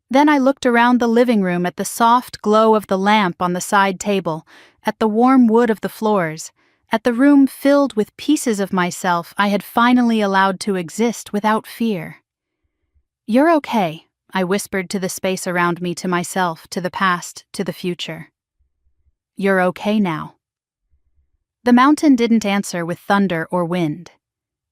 Then I looked around the living room at the soft glow of the lamp on the side table, at the warm wood of the floors, at the room filled with pieces of myself I had finally allowed to exist without fear. "You're okay," I whispered to the space around me, to myself, to the past, to the future. "You're okay now." The mountain didn't answer with thunder or wind.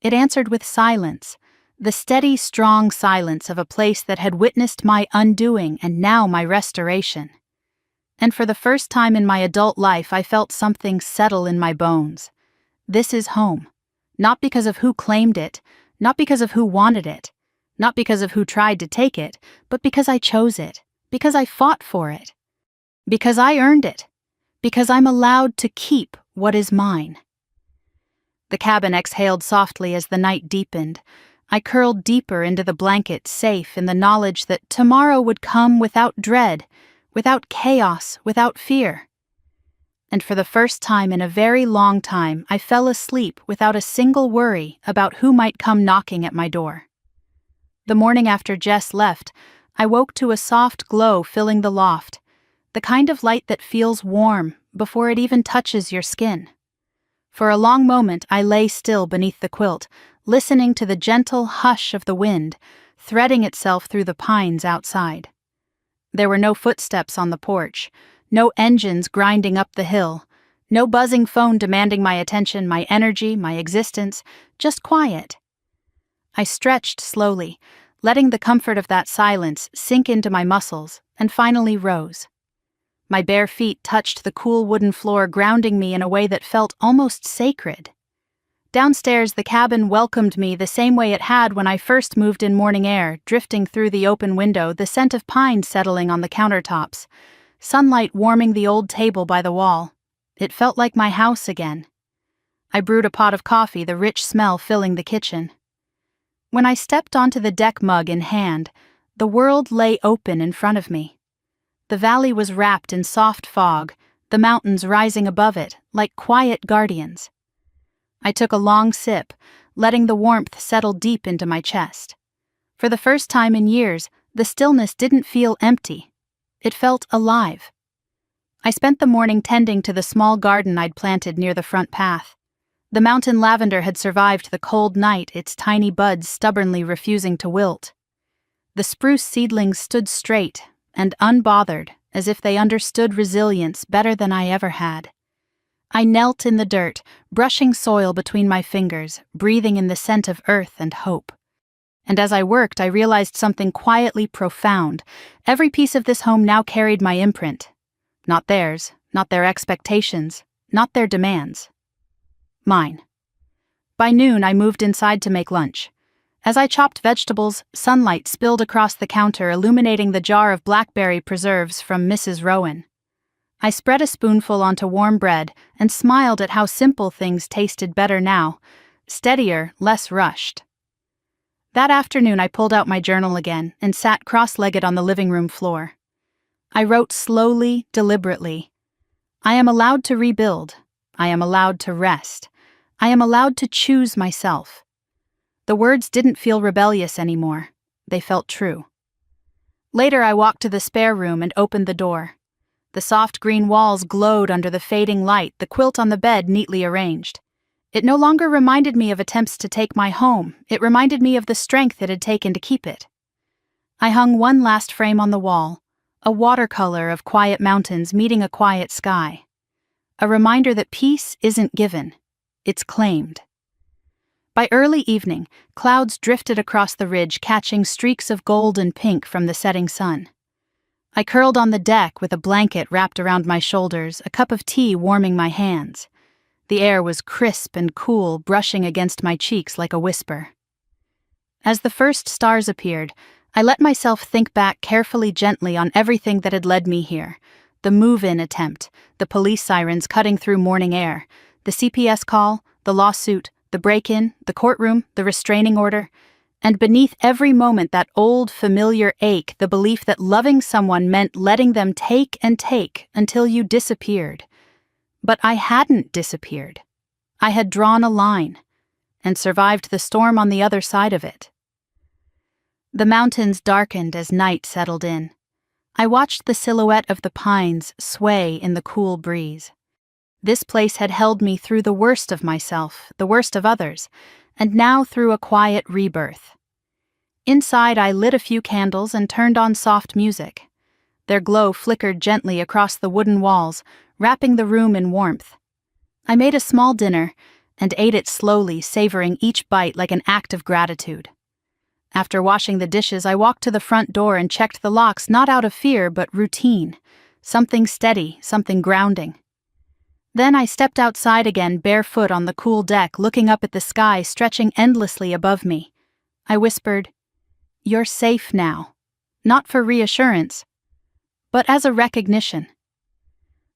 It answered with silence, the steady, strong silence of a place that had witnessed my undoing and now my restoration. And for the first time in my adult life, I felt something settle in my bones. This is home. Not because of who claimed it, not because of who wanted it, not because of who tried to take it, but because I chose it, because I fought for it, because I earned it, because I'm allowed to keep what is mine. The cabin exhaled softly as the night deepened. I curled deeper into the blanket, safe in the knowledge that tomorrow would come without dread, without chaos, without fear. and for the first time in a very long time I fell asleep without a single worry about who might come knocking at my door. The morning after Jess left, I woke to a soft glow filling the loft, the kind of light that feels warm before it even touches your skin. For a long moment I lay still beneath the quilt, listening to the gentle hush of the wind, threading itself through the pines outside. There were no footsteps on the porch, no engines grinding up the hill, no buzzing phone demanding my attention, my energy, my existence, just quiet. I stretched slowly, letting the comfort of that silence sink into my muscles, and finally rose. My bare feet touched the cool wooden floor, grounding me in a way that felt almost sacred. Downstairs, the cabin welcomed me the same way it had when I first moved in, morning air drifting through the open window, the scent of pine settling on the countertops, sunlight warming the old table by the wall. It felt like my house again. I brewed a pot of coffee, the rich smell filling the kitchen. When I stepped onto the deck, mug in hand, the world lay open in front of me. The valley was wrapped in soft fog, the mountains rising above it like quiet guardians. I took a long sip, letting the warmth settle deep into my chest. For the first time in years, the stillness didn't feel empty. It felt alive. I spent the morning tending to the small garden I'd planted near the front path. The mountain lavender had survived the cold night, its tiny buds stubbornly refusing to wilt. The spruce seedlings stood straight and unbothered, as if they understood resilience better than I ever had. I knelt in the dirt, brushing soil between my fingers, breathing in the scent of earth and hope. And as I worked, I realized something quietly profound. Every piece of this home now carried my imprint. Not theirs, not their expectations, not their demands. Mine. By noon, I moved inside to make lunch. As I chopped vegetables, sunlight spilled across the counter, illuminating the jar of blackberry preserves from Mrs. Rowan. I spread a spoonful onto warm bread and smiled at how simple things tasted better now, steadier, less rushed. That afternoon, I pulled out my journal again and sat cross-legged on the living room floor. I wrote slowly, deliberately. I am allowed to rebuild. I am allowed to rest. I am allowed to choose myself. The words didn't feel rebellious anymore. They felt true. Later, I walked to the spare room and opened the door. The soft green walls glowed under the fading light, the quilt on the bed neatly arranged. It no longer reminded me of attempts to take my home. It reminded me of the strength it had taken to keep it. I hung one last frame on the wall, a watercolor of quiet mountains meeting a quiet sky. A reminder that peace isn't given, it's claimed. By early evening, clouds drifted across the ridge, catching streaks of gold and pink from the setting sun. I curled on the deck with a blanket wrapped around my shoulders, a cup of tea warming my hands. The air was crisp and cool, brushing against my cheeks like a whisper. As the first stars appeared, I let myself think back carefully, gently on everything that had led me here. The move-in attempt, the police sirens cutting through morning air, the CPS call, the lawsuit, the break-in, the courtroom, the restraining order, and beneath every moment that old familiar ache, the belief that loving someone meant letting them take and take until you disappeared. But I hadn't disappeared. I had drawn a line, and survived the storm on the other side of it. The mountains darkened as night settled in. I watched the silhouette of the pines sway in the cool breeze. This place had held me through the worst of myself, the worst of others, and now through a quiet rebirth. Inside, I lit a few candles and turned on soft music. Their glow flickered gently across the wooden walls, wrapping the room in warmth. I made a small dinner and ate it slowly, savoring each bite like an act of gratitude. After washing the dishes, I walked to the front door and checked the locks, not out of fear, but routine. Something steady, something grounding. Then I stepped outside again, barefoot on the cool deck, looking up at the sky stretching endlessly above me. I whispered, "You're safe now." Not for reassurance, but as a recognition.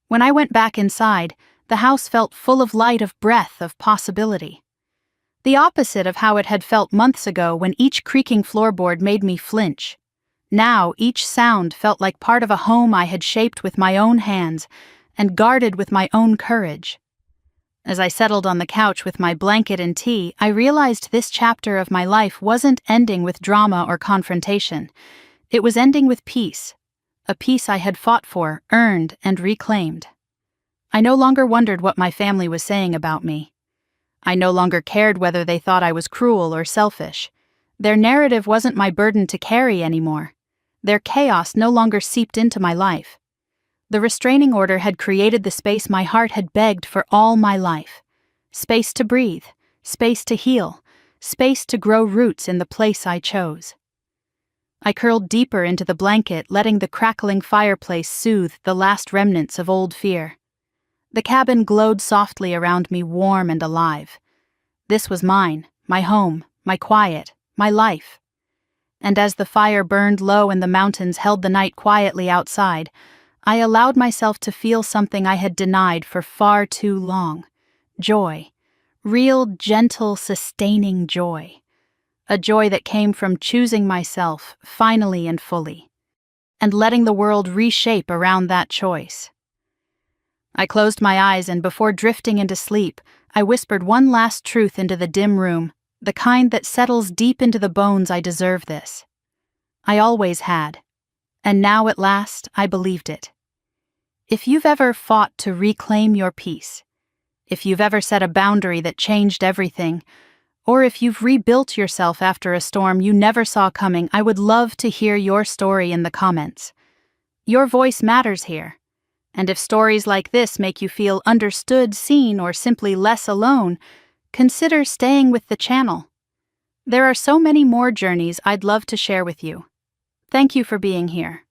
When I went back inside, the house felt full of light, of breath, of possibility. The opposite of how it had felt months ago when each creaking floorboard made me flinch. Now each sound felt like part of a home I had shaped with my own hands, and guarded with my own courage. As I settled on the couch with my blanket and tea, I realized this chapter of my life wasn't ending with drama or confrontation. It was ending with peace, a peace I had fought for, earned, and reclaimed. I no longer wondered what my family was saying about me. I no longer cared whether they thought I was cruel or selfish. Their narrative wasn't my burden to carry anymore. Their chaos no longer seeped into my life. The restraining order had created the space my heart had begged for all my life. Space to breathe, space to heal, space to grow roots in the place I chose. I curled deeper into the blanket, letting the crackling fireplace soothe the last remnants of old fear. The cabin glowed softly around me, warm and alive. This was mine, my home, my quiet, my life. And as the fire burned low and the mountains held the night quietly outside, I allowed myself to feel something I had denied for far too long. Joy. Real, gentle, sustaining joy. A joy that came from choosing myself, finally and fully, and letting the world reshape around that choice. I closed my eyes, and before drifting into sleep, I whispered one last truth into the dim room, the kind that settles deep into the bones. I deserve this. I always had, and now at last I believed it. If you've ever fought to reclaim your peace, if you've ever set a boundary that changed everything, or if you've rebuilt yourself after a storm you never saw coming, I would love to hear your story in the comments. Your voice matters here. And if stories like this make you feel understood, seen, or simply less alone, consider staying with the channel. There are so many more journeys I'd love to share with you. Thank you for being here.